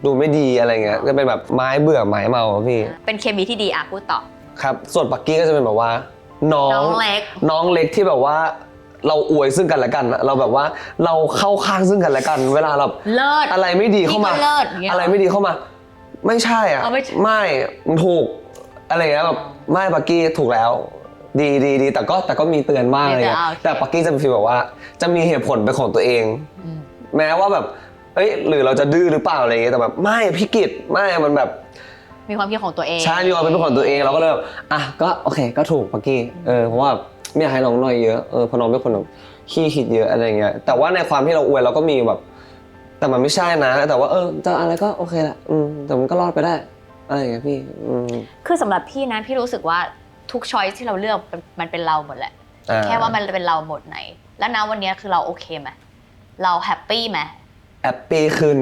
[SPEAKER 6] ดูไม่ดีอะไรเงี้ยจะเป็นแบบไม้เบื่อไม้เมาพี่
[SPEAKER 2] เป็นเคมีที่ดีพูดต่อ
[SPEAKER 6] ครับส่วนปักกี้ก็จะเป็นแบบว่าน้องเล็กที่แบบว่าเราอวยซึ่งกันและกันเราแบบว่าเราเข้าข้างซึ่งกันและกันเวลาเราอะไรไม่ดีเข้ามาอะไรไม่ดีเข้ามาไม่ใช่ไม่มันถูกอะไรเงี้ยแบบไม่ปักกี้ถูกแล้วดีแต่ก็มีเตือนมากเลยแต่ปักกี้จะเป็นฟีลแบบว่าจะมีเหตุผลเป็นของตัวเองแม้ว่าแบบหรือเราจะดื้อหรือเปล่าอะไรเงี้ยแต่แบบไม่พี่กิตไม่มันแบบ
[SPEAKER 2] มีความคิดของตัวเอง
[SPEAKER 6] ใช่มีความเป็นของตัวเองเราก็เลยแบบก็โอเคก็ถูกปักกี้เพราะว่าไม่อยากให้น้องหน่อยเยอะเพราะน้องเป็นคนแบบขี้คิดเยอะอะไรเงี้ยแต่ว่าในความที่เราอวยเราก็มีแบบแต่มันไม่ใช่นะแต่ว่าจะอะไรก็โอเคแหละแต่มันก็รอดไปได้อะไรอย่างเงี้ยพี่
[SPEAKER 2] คือสำหรับพี่นะพี่รู้สึกว่าทุกช้อยที่เราเลือกมันเป็นเราหมดแหละแค่ว่ามันเป็นเราหมดไหนแล้วนะวันนี้คือเราโอเคไหมเราแฮปปี้ไหม
[SPEAKER 6] แฮปปี้ขึ้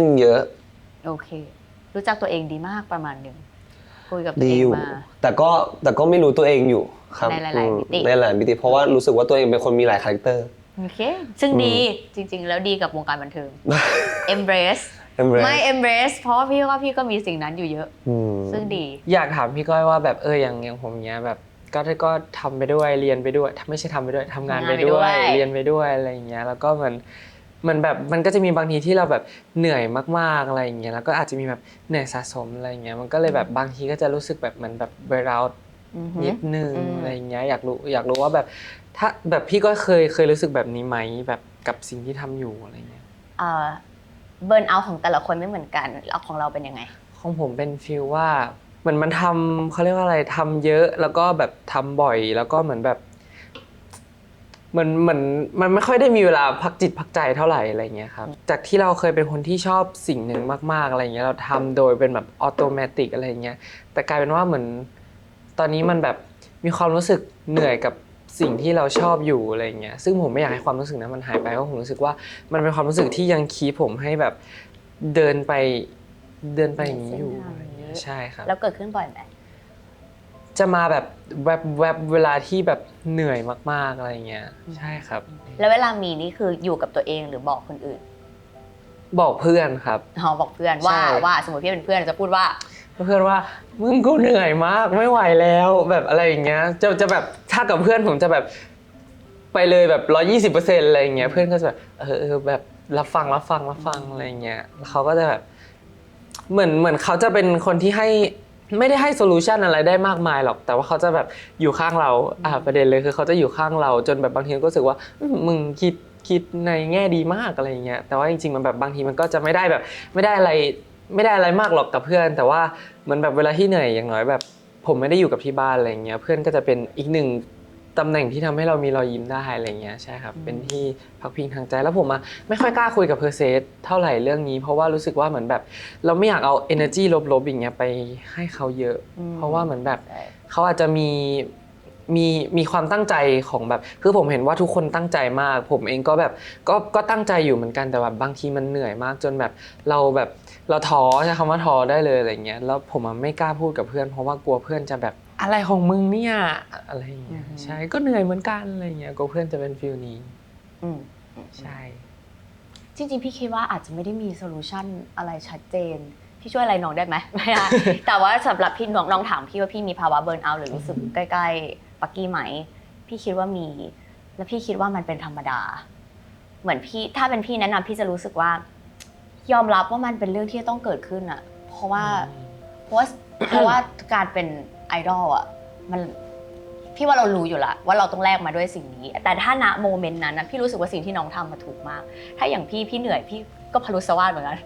[SPEAKER 6] นเยอะ
[SPEAKER 2] โอเครู้จักตัวเองดีมากประมาณนึงคุยกับตัวเองมา
[SPEAKER 6] แต่ก็ไม่รู้ตัวเองอยู่ครับ
[SPEAKER 2] ในหลายมิติ
[SPEAKER 6] เพราะว่ารู้สึกว่าตัวเองเป็นคนมีหลายคาแรคเตอร์
[SPEAKER 2] โอเคซึ่งดีจริงๆแล้วดีกับวงการบันเทิง embrace ไม่ embrace เพราะว่าพี่ก็มีสิ่งนั้นอยู่เยอะซึ่งดี
[SPEAKER 1] อยากถามพี่ก้อยว่าแบบอย่างผมเนี้ยแบบก็ทำไปด้วยเรียนไปด้วยไม่ใช่ทำไปด้วยทำงานไปด้วยเรียนไปด้วยอะไรอย่างเงี้ยแล้วก็มันแบบมันก็จะมีบางทีที่เราแบบเหนื่อยมากๆอะไรอย่างเงี้ยแล้วก็อาจจะมีแบบเหนื่อยสะสมอะไรอย่างเงี้ยมันก็เลยแบบบางทีก็จะรู้สึกแบบเหมือนแบบเบรเอาท์นิดนึงอะไรอย่างเงี้ยอยากรู้ว่าแบบถ้าแบบพี่ก็เคยรู้สึกแบบนี้ไหมแบบกับสิ่งที่ทำอยู่อะไรเงี้ย
[SPEAKER 2] เบิร์นเอาท์ของแต่ละคนไม่เหมือนกันแล้วของเราเป็นยังไง
[SPEAKER 1] ของผมเป็นฟีลว่าเหมือนมันทำเขาเรียกว่าอะไรทำเยอะแล้วก็แบบทำบ่อยแล้วก็เหมือนแบบมันไม่ค่อยได้มีเวลาพักจิตพักใจเท่าไหร่อะไรเงี้ยครับจากที่เราเคยเป็นคนที่ชอบสิ่งหนึ่งมากๆอะไรเงี้ยเราทำโดยเป็นแบบออโตเมติกอะไรเงี้ยแต่กลายเป็นว่าเหมือนตอนนี้มันแบบมีความรู้สึกเหนื่อยกับสิ่งที่เราชอบอยู่อะไรเงี้ยซึ่งผมไม่อยากให้ความรู้สึกนั้นมันหายไปเพราะผมรู้สึกว่ามันเป็นความรู้สึกที่ยังคีปผมให้แบบเดินไปอย่างนี้อยู่ใช่ครับ
[SPEAKER 2] แล้วเกิดขึ้นบ่อยไหม
[SPEAKER 1] จะมาแบบแวบเวลาที่แบบเหนื่อยมากๆอะไรเงี้ยใช่ครับ
[SPEAKER 2] แล้วเวลามีนี่คืออยู่กับตัวเองหรือบอกคนอื่น
[SPEAKER 1] บอกเพื่อนครับ
[SPEAKER 2] บอกเพื่อนว่าสมมติพี่เป็นเพื่อนจะพูดว่า
[SPEAKER 1] เพื่อนว่ามึงกูเหนื่อยมากไม่ไหวแล้วแบบอะไรอย่างเงี้ยจะแบบถ้ากับเพื่อนผมจะแบบไปเลยแบบ 120% อะไรอย่างเงี้ยเพื่อนก็จะแบบแบบรับฟังอะไรอย่างเงี้ยเขาก็จะแบบเหมือนเขาจะเป็นคนที่ให้ไม่ได้ให้โซลูชันอะไรได้มากมายหรอกแต่ว่าเขาจะแบบอยู่ข้างเราประเด็นเลยคือเขาจะอยู่ข้างเราจนแบบบางทีก็รู้สึกว่ามึงคิดในแง่ดีมากอะไรอย่างเงี้ยแต่ว่าจริงๆมันแบบบางทีมันก็จะไม่ได้แบบไม่ได้อะไรมากหรอกกับเพื่อนแต่ว่าเหมือนแบบเวลาที่เหนื่อยอย่างน้อยแบบผมไม่ได้อยู่กับที่บ้านอะไรอย่างเงี้ยเพื่อนก็จะเป็นอีกหนึ่งตำแหน่งที่ทำให้เรามีรอยยิ้มได้อะไรเงี้ยใช่ครับเป็นที่พักพิงทางใจแล้วผมไม่ค่อยกล้าคุยกับเพอร์เซสเท่าไหร่เรื่องนี้เพราะว่ารู้สึกว่าเหมือนแบบเราไม่อยากเอา energy ลบๆอย่างเงี้ยไปให้เขาเยอะเพราะว่าเหมือนแบบเขาอาจจะมีความตั้งใจของแบบคือผมเห็นว่าทุกคนตั้งใจมากผมเองก็แบบก็ตั้งใจอยู่เหมือนกันแต่แบบบางทีมันเหนื่อยมากจนแบบเราท้อใช้คำว่าท้อได้เลยอะไรเงี้ยแล้วผมไม่กล้าพูดกับเพื่อนเพราะว่ากลัวเพื่อนจะแบบอะไรของมึงเนี่ยอะไรอย่างเงี้ยใช่ก็เหนื่อยเหมือนกันอะไรเงี้ยกลัวเพื่อนจะเป็นฟีลนี้ใช่
[SPEAKER 2] จริงๆพี่คิดว่าอาจจะไม่ได้มีโซลูชันอะไรชัดเจน พี่ช่วยอะไรน้องได้ไหมไม่ได้ แต่ว่าสำหรับพี่น้องถามพี่ว่าพี่มีภาวะเบิร์นเอาท์หรือรู้สึกใกล้ๆปักกี้ไหมพี่คิดว่ามีและพี่คิดว่ามันเป็นธรรมดาเหมือนพี่ถ้าเป็นพี่แนะนำพี่จะรู้สึกว่ายอมรับว่ามันเป็นเรื่องที่ต้องเกิดขึ้นอะเพราะว่าการเป็นไอดอลอะมันพี่ว่าเรารู้อยู่ละว่าเราต้องแลกมาด้วยสิ่งนี้แต่ถ้าณโมเมนต์นั้นนะพี่รู้สึกว่าสิ่งที่น้องทำมาถูกมากถ้าอย่างพี่เหนื่อยพี่ก็พลุสวาสเหมือนกัน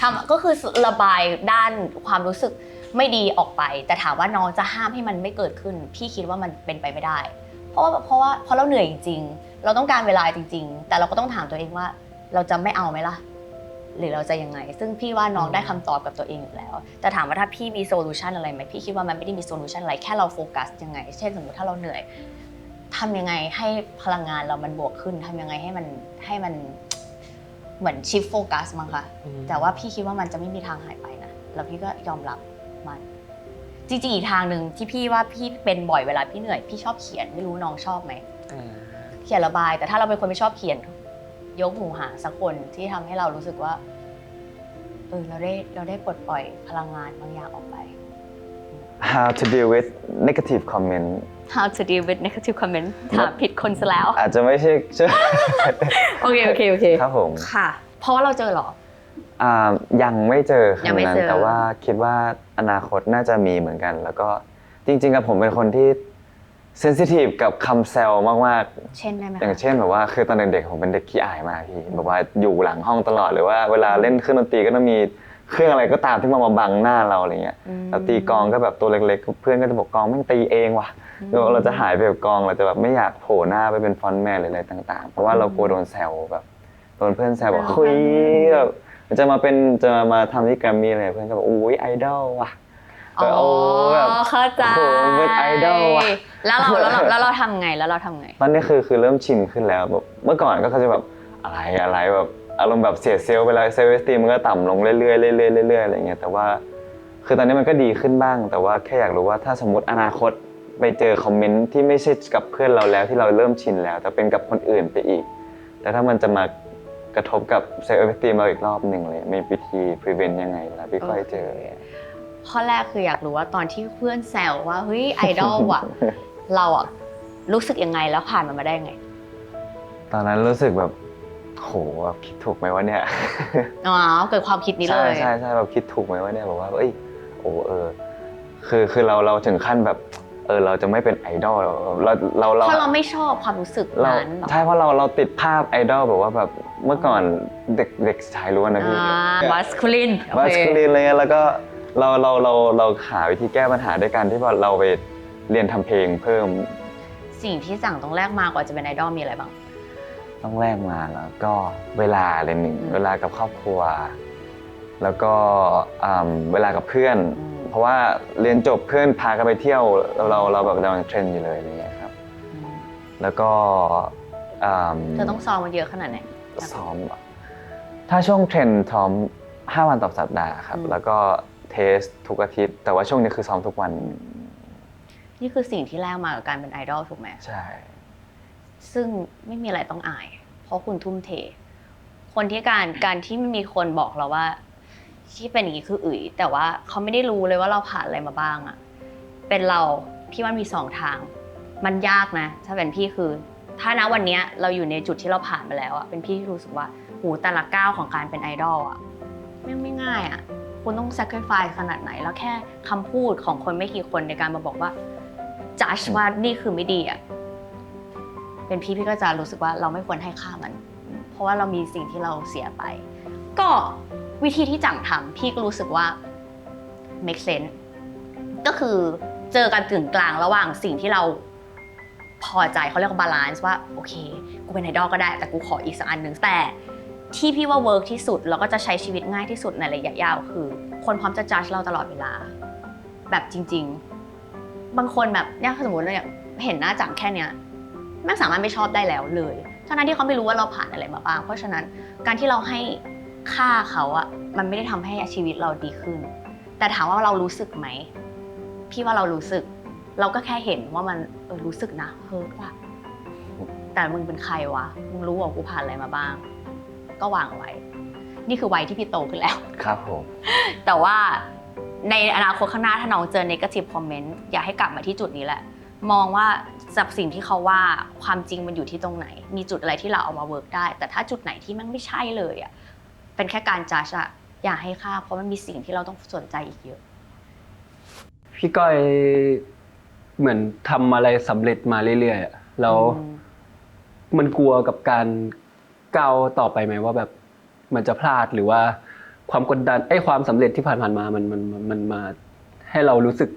[SPEAKER 2] ทำก็คือระบายด้านความรู้สึกไม่ดีออกไปแต่ถามว่าน้องจะห้ามให้มันไม่เกิดขึ้นพี่คิดว่ามันเป็นไปไม่ได้เพราะเราเหนื่อยจริงๆเราต้องการเวลาจริงๆแต่เราก็ต้องถามตัวเองว่าเราจะไม่เอาไหมล่ะหรือเราจะยังไงซึ่งพี่ว่าน้องได้คำตอบกับตัวเองอยู่แล้วแต่ถามว่าถ้าพี่มีโซลูชันอะไรไหมพี่คิดว่ามันไม่ได้มีโซลูชันอะไรแค่เราโฟกัสยังไงเช่นสมมติถ้าเราเหนื่อยทำยังไงให้พลังงานเรามันบวกขึ้นทำยังไงให้มันเหมือนชิฟโฟกัสมั้งคะแต่ว่าพี่คิดว่ามันจะไม่มีทางหายไปนะแล้วพี่ก็ยอมรับมันจริงๆอีกทางหนึ่งที่พี่ว่าพี่เป็นบ่อยเวลาพี่เหนื่อยพี่ชอบเขียนไม่รู้น้องชอบไหมเขียนระบายแต่ถ้าเราเป็นคนไม่ชอบเขียนยกหูหาสักคนที่ทำให้เรารู้สึกว่าเราได้ปลดปล่อยพลังงานบางอย่างออกไป
[SPEAKER 3] How to deal with negative comment
[SPEAKER 2] How to deal with negative comment ถามผิดคนซะแล้ว
[SPEAKER 3] อาจจะไม่ใช่
[SPEAKER 2] โอเค
[SPEAKER 3] ครับผม
[SPEAKER 2] ค่ะเพราะว่าเราเจอหรอ
[SPEAKER 3] ยังไม่เจอครั้งนั้น
[SPEAKER 2] ยังไม่เจอ
[SPEAKER 3] แต่ว่าคิดว่าอนาคตน่าจะมีเหมือนกัน แล้วก็จริงๆกับผมเป็นคนที่เซนซิทีฟกับคำแซวมากๆ
[SPEAKER 2] เช่นได้ไหม
[SPEAKER 3] อย่างเช่นแบบว่าคือตอนเด็กๆผมเป็นเด็กขี้อายมากพี่แบบว่าอยู่หลังห้องตลอดหรือว่าเวลาเล่นเครื่องดนตรีก็ต้องมีเครื่องอะไรก็ตามที่มาบังหน้าเราอะไรเงี้ยเราตีกลองก็แบบตัวเล็กๆเพื่อนก็จะบอกกลองแม่งตีเองว่ะเราจะหายไปกับกลองเราจะแบบไม่อยากโผล่หน้าไปเป็นฟรอนต์แมนหรืออะไรต่างๆเพราะว่าเรากลัวโดนแซวแบบโดนเพื่อนแซวบอกคุยแบบจะมาทำที่แกรมมี่อะไรเพื่อนก็บอกอุ้ยไอดอลว่ะแบบ
[SPEAKER 2] เข้าใจ
[SPEAKER 3] เป็นไอดอลว่ะ
[SPEAKER 2] แล้วเราทำไง
[SPEAKER 3] ตอนนี้คือเริ่มชินขึ้นแล้วแบบเมื่อก่อนก็เขาจะแบบอะไรแบบอารมณ์แบบเสียเซลล์ไปแล้วเซลล์เอสตีมันก็ต่ำลงเรื่อยๆอะไรเงี้ยแต่ว่าคือตอนนี้มันก็ดีขึ้นบ้างแต่ว่าแค่อยากรู้ว่าถ้าสมมติอนาคตไปเจอคอมเมนต์ที่ไม่ใช่กับเพื่อนเราแล้วที่เราเริ่มชินแล้วแต่เป็นกับคนอื่นไปอีกแต่ถ้ามันจะมากระทบกับเซลล์เอสตีเราอีกรอบนึงเลยมีวิธี prevent ยังไงล่ะพี่ก้อยเจอ
[SPEAKER 2] ข้อแรกคืออยากรู้ว่าตอนที่เพื่อนแซวว่าเฮ้ยไอดอลว่ะ เราอะรู้สึกยังไงแล้วผ่านมันมาได้ยังไง
[SPEAKER 3] ตอนนั้นรู้สึกแบบโหแบบคิดถูกไหมวะเนี่ย
[SPEAKER 2] เกิดความคิดนี้เลย
[SPEAKER 3] ใช่แบบคิดถูกไหมวะเนี่ยบอกว่าคือเราถึงขั้นแบบเราจะไม่เป็นไอดอลเรา
[SPEAKER 2] เพราะเราไม่ชอบความรู้สึกนั้น
[SPEAKER 3] ใช่เพราะเราติดภาพไอดอลแบบว่าแบบเมื่อก่อนเด็กชายล้วนนะพี่
[SPEAKER 2] มัสคูลิน
[SPEAKER 3] อะไรเงี้ยแล้วก็เราหาวิธีแก้ปัญหาด้วยกันที่ว่าเราไปเรียนทำเพลงเพิ่ม
[SPEAKER 2] สิ่งที่สั่งต้องแลกมากกว่าจะเป็นไอดอลมีอะไรบ้าง
[SPEAKER 3] ต้องแลกมาแล้วก็เวลาเลยหนึ่งเวลากับครอบครัวแล้วก็เวลากับเพื่อนเพราะว่าเรียนจบเพื่อนพากันไปเที่ยวเราแบบเราเทรนอยู่เลยอะไรเงี้ยครับแล้วก็
[SPEAKER 2] เธอต้องซ้อมมาเยอะขนาดไหน
[SPEAKER 3] ซ้อมถ้าช่วงเทรนซ้อม5 วันต่อสัปดาห์ครับแล้วก็เทสทุกอาทิตย์แต่ว่าช่วงนี้คือซ้อมทุกวัน
[SPEAKER 2] นี่คือสิ่งที่แลกมากับการเป็นไอดอลถูกไหม
[SPEAKER 3] ใช่
[SPEAKER 2] ซึ่งไม่มีอะไรต้องอายเพราะคุณทุ่มเทคนที่การที่ไม่มีคนบอกเราว่าที่เป็นอย่างนี้คือแต่ว่าเขาไม่ได้รู้เลยว่าเราผ่านอะไรมาบ้างอะเป็นเราพี่ว่ามี2 ทางมันยากนะถ้าเป็นพี่คือถ้าณวันนี้เราอยู่ในจุดที่เราผ่านมาแล้วอะเป็นพี่ที่รู้สึกว่าแต่ละก้าวของการเป็นไอดอลอะไม่ง่ายอะคุณต้อง sacrifice ขนาดไหนแล้วแค่คำพูดของคนไม่กี่คนในการมาบอกว่า judge ว่านี่คือไม่ดีอะเป็นพี่ก็จะรู้สึกว่าเราไม่ควรให้ค่ามันเพราะว่าเรามีสิ่งที่เราเสียไปก็วิธีที่จังทำพี่ก็รู้สึกว่า make sense ก็คือเจอกันกึ่งกลางระหว่างสิ่งที่เราพอใจเขาเรียกว่า balance ว่าโอเคกูเป็นไอดอลก็ได้แต่กูขออีกสักอันนึงแต่ที่พี่ว่าเวิร์กที่สุดแล้วก็จะใช้ชีวิตง่ายที่สุดในระยะยาวคือคนพร้อมจะจัดเราตลอดเวลาแบบจริงๆบางคนแบบเนี่ยสมมติเนี่ยเห็นหน้าจังแค่เนี้ยไม่สามารถไม่ชอบได้แล้วเลยทั้งที่เขาไม่รู้ว่าเราผ่านอะไรมาบ้างเพราะฉะนั้นการที่เราให้ค่าเขาอะมันไม่ได้ทำให้ชีวิตเราดีขึ้นแต่ถามว่าเรารู้สึกไหมพี่ว่าเรารู้สึกเราก็แค่เห็นว่ามันรู้สึกนะเฮ้ยว่ะแต่มึงเป็นใครวะมึงรู้ว่ากูผ่านอะไรมาบ้างก็วางไว้ นี่คือวัยที่พี่โตขึ้นแล้ว
[SPEAKER 3] ครับผม
[SPEAKER 2] แต่ว่าในอนาคตข้างหน้าถ้าน้องเจอ negative comment อย่าให้กลับมาที่จุดนี้แหละมองว่าจากสิ่งที่เขาว่าความจริงมันอยู่ที่ตรงไหนมีจุดอะไรที่เราเอามาเวิร์กได้แต่ถ้าจุดไหนที่มันไม่ใช่เลยอ่ะเป็นแค่การจัดอะอย่าให้ค่าเพราะมันมีสิ่งที่เราต้องสนใจอีกเยอะ
[SPEAKER 4] พี่ก้อยเหมือนทำอะไรสำเร็จมาเรื่อยๆอะแล้วมันกลัวกับการก้าวต่อไปไหมว่าแบบมันจะพลาดหรือว่าความกดดันความสำเร็จที่ผ่านๆมามันมาให้เรารู้สึก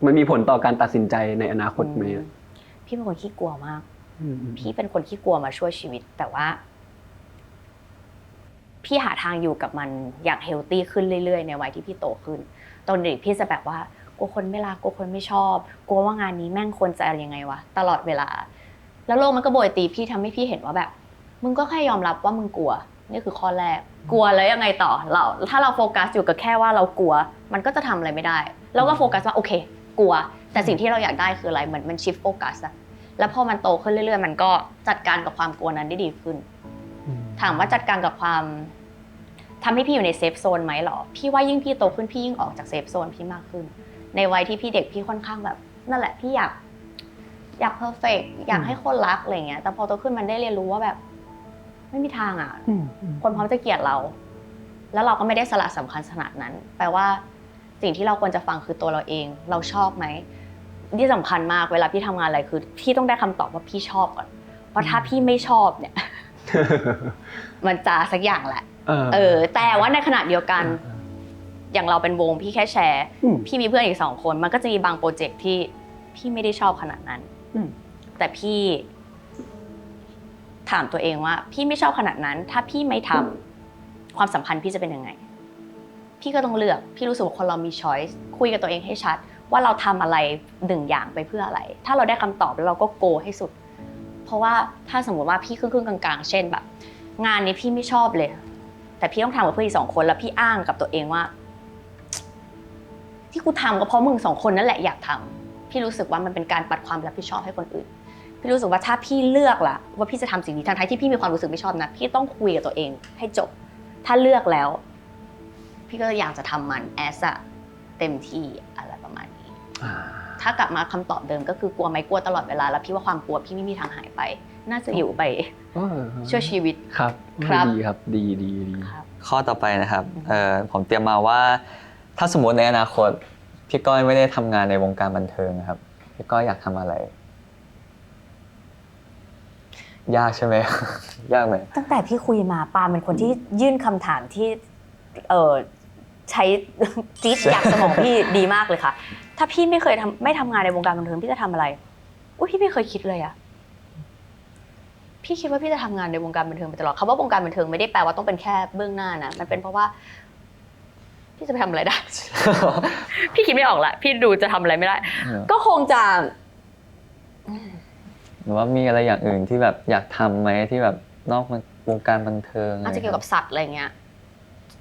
[SPEAKER 4] มันมีผลต่อการตัดสินใจในอนาคตไหมอะ
[SPEAKER 2] พี่เป็นคนขี้กลัวมาก พี่เป็นคนขี้กลัวมาช่วยชีวิต แต่ว่า พี่หาทางอยู่กับมันอย่างเฮลตี้ขึ้นเรื่อยๆในวัยที่พี่โตขึ้นตอนเด็กพี่จะแบบว่ากลัวคนไม่รักกลัวคนไม่ชอบกลัวว่างานนี้แม่งควรจะอะไรยังไงวะตลอดเวลาแล้วโลกมันก็โบยตีพี่ทำให้พี่เห็นว่าแบบมึงก็แค่ยอมรับว่ามึงกลัวนี่คือข้อแรกกลัวแล้วยังไงต่อถ้าเราโฟกัสอยู่กับแค่ว่าเรากลัวมันก็จะทำอะไรไม่ได้เราก็โฟกัสว่าโอเคกลัวแต่สิ่งที่เราอยากได้คืออะไรเหมือนมันชิฟโฟกัสอะแล้วพอมันโตขึ้นเรื่อยๆมันก็จัดการกับความกลัวนั้นได้ดีขึ้นถามว่าจัดการกับความทำให้พี่อยู่ในเซฟโซนไหมหรอพี่ว่ายิ่งพี่โตขึ้นพี่ยิ่งออกจากเซฟโซนพี่มากขึ้นในวัยที่พี่เด็กพี่ค่อนข้างแบบนั่นแหละพี่อยากเพอร์เฟกต์อยากให้คนรักอะไรเงี้ยแต่พอโตขึ้นมันได้เรียนรู้ว่าแบบไม่มีทางอ่ะคนพร้อมจะเกลียดเราแล้วเราก็ไม่ได้สละสำคัญขนาดนั้นแปลว่าสิ่งที่เราควรจะฟังคือตัวเราเองเราชอบไหมที่สำคัญมากเวลาพี่ทำงานอะไรคือพี่ต้องได้คำตอบว่าพี่ชอบก่อนเพราะถ้าพี่ไม่ชอบเนี่ย มันจะสักอย่างแหละแต่ว่าในขณะเดียวกันอย่างเราเป็นวงพี่แค่แชร์พี่มีเพื่อนอีก2 คนมันก็จะมีบางโปรเจกต์ที่พี่ไม่ได้ชอบขนาดนั้นแต่พี่ถามตัวเองว่าพี่ไม่ชอบขนาดนั้นถ้าพี่ไม่ทำความสัมพันธ์พี่จะเป็นยังไงพี่ก็ต้องเลือกพี่รู้สึกว่าคนเรามีช้อยส์คุยกับตัวเองให้ชัดว่าเราทำอะไร1 อย่างไปเพื่ออะไรถ้าเราได้คำตอบแล้วเราก็โกให้สุดเพราะว่าถ้าสมมติว่าพี่ครึ่งๆกลางๆเช่นแบบงานนี้พี่ไม่ชอบเลยแต่พี่ต้องทำกับเพื่อนอีก2 คนแล้วพี่อ้างกับตัวเองว่าที่กูทำก็เพราะมึง2 คนนั่นแหละอยากทำพี่รู้สึกว่ามันเป็นการปัดความรับผิดชอบให้คนอื่นพี่รู้สึกว่าถ้าพี่เลือกล่ะว่าพี่จะทำสิ่งนี้ทั้งที่พี่มีความรู้สึกไม่ชอบนะพี่ต้องคุยกับตัวเองให้จบถ้าเลือกแล้วพี่ก็อยากจะทำมันแอสอะเต็มที่อะไรประมาณนี้ถ้ากลับมาคำตอบเดิมก็คือกลัวไหมกลัวตลอดเวลาแล้วพี่ว่าความกลัวพี่ไม่มีทางหายไปน่าจะอยู่ไปช่วยชีวิต
[SPEAKER 4] ครับดีครับดี
[SPEAKER 3] ข้อต่อไปนะครับผมเตรียมมาว่าถ้าสมมติในอนาคตพี่ก้อยไม่ได้ทำงานในวงการบันเทิงนะครับพี่ก้อยอยากทำอะไรยากใช่ไหม ยากไหม
[SPEAKER 2] ตั้งแต่พี่คุยมาปาเป็นคนที่ยื่นคำถามที่ใช้จี๊ดอยากสมองพี่ดีมากเลยค่ะถ้าพี่ไม่ทำงานในวงการบันเทิงพี่จะทำอะไรพี่ไม่เคยคิดเลยอะพี่คิดว่าพี่จะทำงานในวงการบันเทิงไปตลอดคำว่าวงการบันเทิงไม่ได้แปลว่าต้องเป็นแค่เบื้องหน้านะมันเป็นเพราะว่าพี่จะไปทำอะไรได้ พี่คิดไม่ออกละพี่ดูจะทำอะไรไม่ได้ ก็คงจะ
[SPEAKER 3] หรือว่ามีอะไรอย่างอื่นที่แบบอยากทำไหมที่แบบนอกวงการบันเทิง
[SPEAKER 2] อาจจะเกี่ยวกับสัตว์อะไรเงี้ย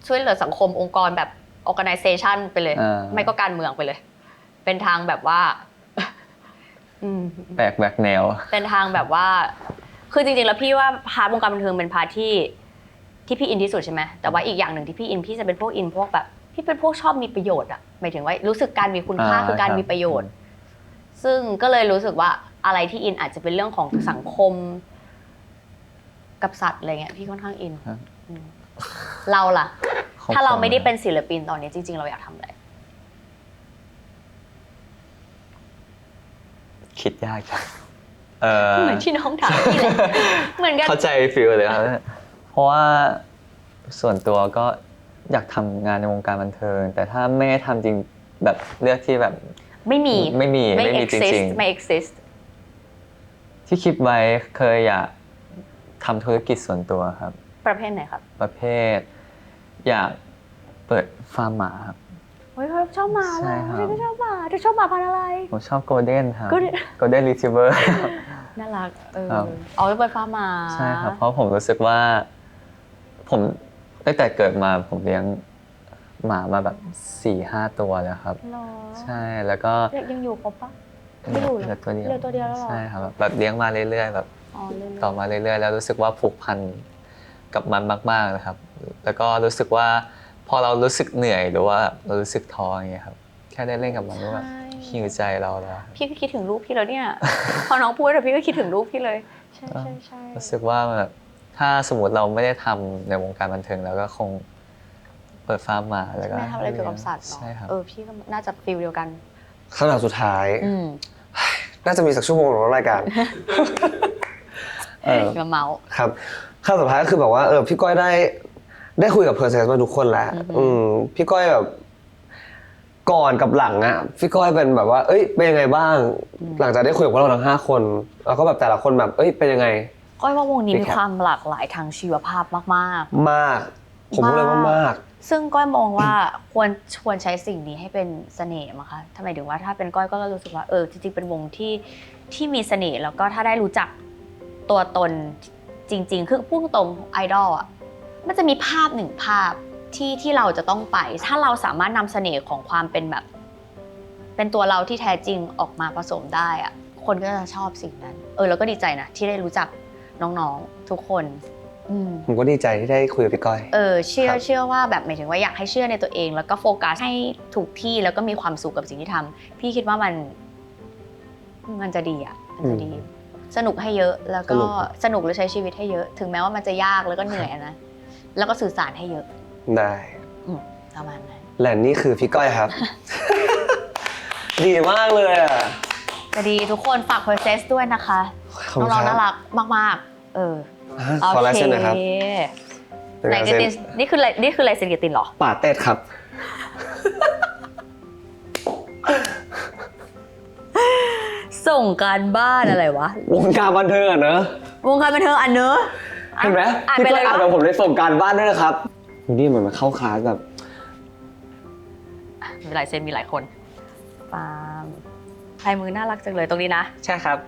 [SPEAKER 2] ช่วยเหลือสังคมองค์กรแบบ organization ไปเลยไม่ก็การเมืองไปเลยเป็นทางแบบว่า
[SPEAKER 3] แบกแนว
[SPEAKER 2] เป็นทางแบบว่าคือจริงๆแล้วพี่ว่าพาร์ทวงการบันเทิงเป็นพาร์ทที่พี่อินที่สุดใช่ไหมแต่ว่าอีกอย่างหนึ่งที่พี่อินพี่จะเป็นพวกอินพวกแบบพี่เป็นพวกชอบมีประโยชน์อะหมายถึงว่ารู้สึกการมีคุณค่าคือการมีประโยชน์ซึ่งก็เลยรู้สึกว่าอะไรที่อินอาจจะเป็นเรื่องของสังคมกับสัตว์อะไรเงี้ยพี่ค่อนข้างอินเราล่ะถ้าเราไม่ได้เป็นศิลปินตอนนี้จริงๆเราอยากทำอะไร
[SPEAKER 3] คิดยากจัง
[SPEAKER 2] เหมือนที่น้องถามพี่เลยเหมือนกัน
[SPEAKER 3] เข้าใจฟีลเลยครับเพราะว่าส่วนตัวก็อยากทำงานในวงการบันเทิงแต่ถ้าไม่ได้ทำจริงแบบเลือกที่แบบไม่มีจริง
[SPEAKER 2] ๆไม่ exist
[SPEAKER 3] ที่คิดไว้เคยอยากทำธุรกิจส่วนตัวครับ
[SPEAKER 2] ประเภทไหนครับ
[SPEAKER 3] ประเภทอยากเปิดฟาร์มหมาครับ
[SPEAKER 2] ชอบหมาเหรอฉันก็ชอบหมาเธอชอบหมาพันธุ์อะไร
[SPEAKER 3] ผมชอบโกลเด้นครับโกลเด้นรีทรีเวอร์
[SPEAKER 2] น่ารักเอาไปเปิดฟาร์มหมา
[SPEAKER 3] ใช่ครับเพราะผมรู้สึกว่าผมตั้งแต่เกิดมาผมเลี้ยงหมามาแบบ 4-5 ตัวแล้วครับใช่แล้วก็
[SPEAKER 2] ยังอยู่ครบปะไม่อยู่เลย
[SPEAKER 3] ตัวเดียว
[SPEAKER 2] แล้วหรอ
[SPEAKER 3] ใช่ครับแบบเลี้ยงมาเรื่อยๆแบบต่อมาเรื่อยๆแล้วรู้สึกว่าผูกพัน
[SPEAKER 7] กับมันมากๆนะครับแล้วก็รู้สึกว่าพอเรารู้สึกเหนื่อยหรือว่าเรารู้สึกท้ออย่างเงี้ยครับแค่ได้เล่นกับมันก็แบบฮีลใจเราแล้ว
[SPEAKER 2] พี่ก็คิดถึงลูกพี่แล้วเนี่ย พอน้องพูดแต่พี่ก็คิดถึงลูกพี่เลยใช่ใช่ใช่
[SPEAKER 7] รู้สึกว่าแบบถ้าสมมติเราไม่ได้ทำในวงการบันเทิงแล้วก็คงเปิดฟาร์มมาแล้วก็
[SPEAKER 2] ไม่ทำอะไรเกี่ยวกับสัตว์เนาะ
[SPEAKER 7] ใช่ครับ
[SPEAKER 2] พี่ก็น่าจะฟีลเดียวกัน
[SPEAKER 6] คำถามสุดท้าย
[SPEAKER 2] อืม
[SPEAKER 6] น่าจะมีสักชั่วโมงของรายการ
[SPEAKER 2] มาเมาส์
[SPEAKER 6] ครับคำสุดท้ายก็คือแบบว่าพี่ก้อยได้คุยกับเพอร์เซสมาทุกคนแล้ว พี่ก้อยแบบก่อนกับหลังอะพี่ก้อยเป็นแบบว่าเป็นยังไงบ้าง หลังจากได้คุยกับพวกเราทั้ง5 คนแล้วก็แบบแต่ละคนแบบเป็นยังไง
[SPEAKER 2] ก้อยว่าวงนี้
[SPEAKER 6] พี่
[SPEAKER 2] มี
[SPEAKER 6] ครับ
[SPEAKER 2] ความหลากหลายทางชีวภาพมาก
[SPEAKER 6] มาก ผมพูดเลยว่ามาก
[SPEAKER 2] ๆซึ่งก้อยมองว่าควรใช้สิ่งนี้ให้เป็นเสน่ห์มั้งคะทำไมถึงว่าถ้าเป็นก้อยก็รู้สึกว่าจริงๆเป็นวงที่มีเสน่ห์แล้วก็ถ้าได้รู้จักตัวตนจริงๆคือพูดตรงไอดอลอ่ะมันจะมีภาพหนึ่งภาพที่เราจะต้องไปถ้าเราสามารถนำเสน่ห์ของความเป็นแบบเป็นตัวเราที่แท้จริงออกมาผสมได้อ่ะคนก็จะชอบสิ่งนั้นแล้วก็ดีใจนะที่ได้รู้จักน้องๆทุกคน
[SPEAKER 6] ผมก็ดีใจที่ได้คุยกับพี่ก้อย
[SPEAKER 2] เชื่อ
[SPEAKER 6] ครับ
[SPEAKER 2] เชื่อว่าแบบหมายถึงว่าอยากให้เชื่อในตัวเอง แล้วก็โฟกัสให้ถูกที่แล้วก็มีความสุขกับสิ่งที่ทำพี่คิดว่ามันจะดีอ่ะมันจะดีสนุกให้เยอะแล้วก็สนุกและใช้ชีวิตให้เยอะ ถึงแม้ว่ามันจะยากแล้วก็เหนื่อยนะแล้วก็สื่อสารให้เยอะ
[SPEAKER 6] ได้
[SPEAKER 2] ประมาณนั้น
[SPEAKER 6] และนี่คือพี่ก้อยครับ ดีมากเลยอะ
[SPEAKER 2] จะดีทุกคนฝาก Process ด้วยนะคะ
[SPEAKER 6] ขอบคุณ
[SPEAKER 2] น้องๆ
[SPEAKER 6] ครั
[SPEAKER 2] น่า
[SPEAKER 6] บ
[SPEAKER 2] รักมากๆ
[SPEAKER 6] ขอลายเซ็นหน่อยครับ
[SPEAKER 2] ไหนเกตินนี่คือลายเซ็นเกตินเหรอ
[SPEAKER 6] ป่าเต้ดครับ
[SPEAKER 2] ส่งการบ้านอะไรวะ
[SPEAKER 6] วงการบันเทิงอะเนอะ
[SPEAKER 2] วงการบันเทิงอันเนอะ
[SPEAKER 6] เห็นไหม
[SPEAKER 2] อ่าน
[SPEAKER 6] พี่
[SPEAKER 2] ไป
[SPEAKER 6] ก้
[SPEAKER 2] เล
[SPEAKER 6] อย
[SPEAKER 2] ย
[SPEAKER 6] อ่าน
[SPEAKER 2] วะ
[SPEAKER 6] แบบผมได้ส่งการบ้านด้วยนะครับนี่เหมือนมาเข้าคลาสแบบ
[SPEAKER 2] มีหลายเซนมีหลายคนปาล์มลายมือน่ารักจังเลยตรงนี้นะ
[SPEAKER 1] ใช่ครับ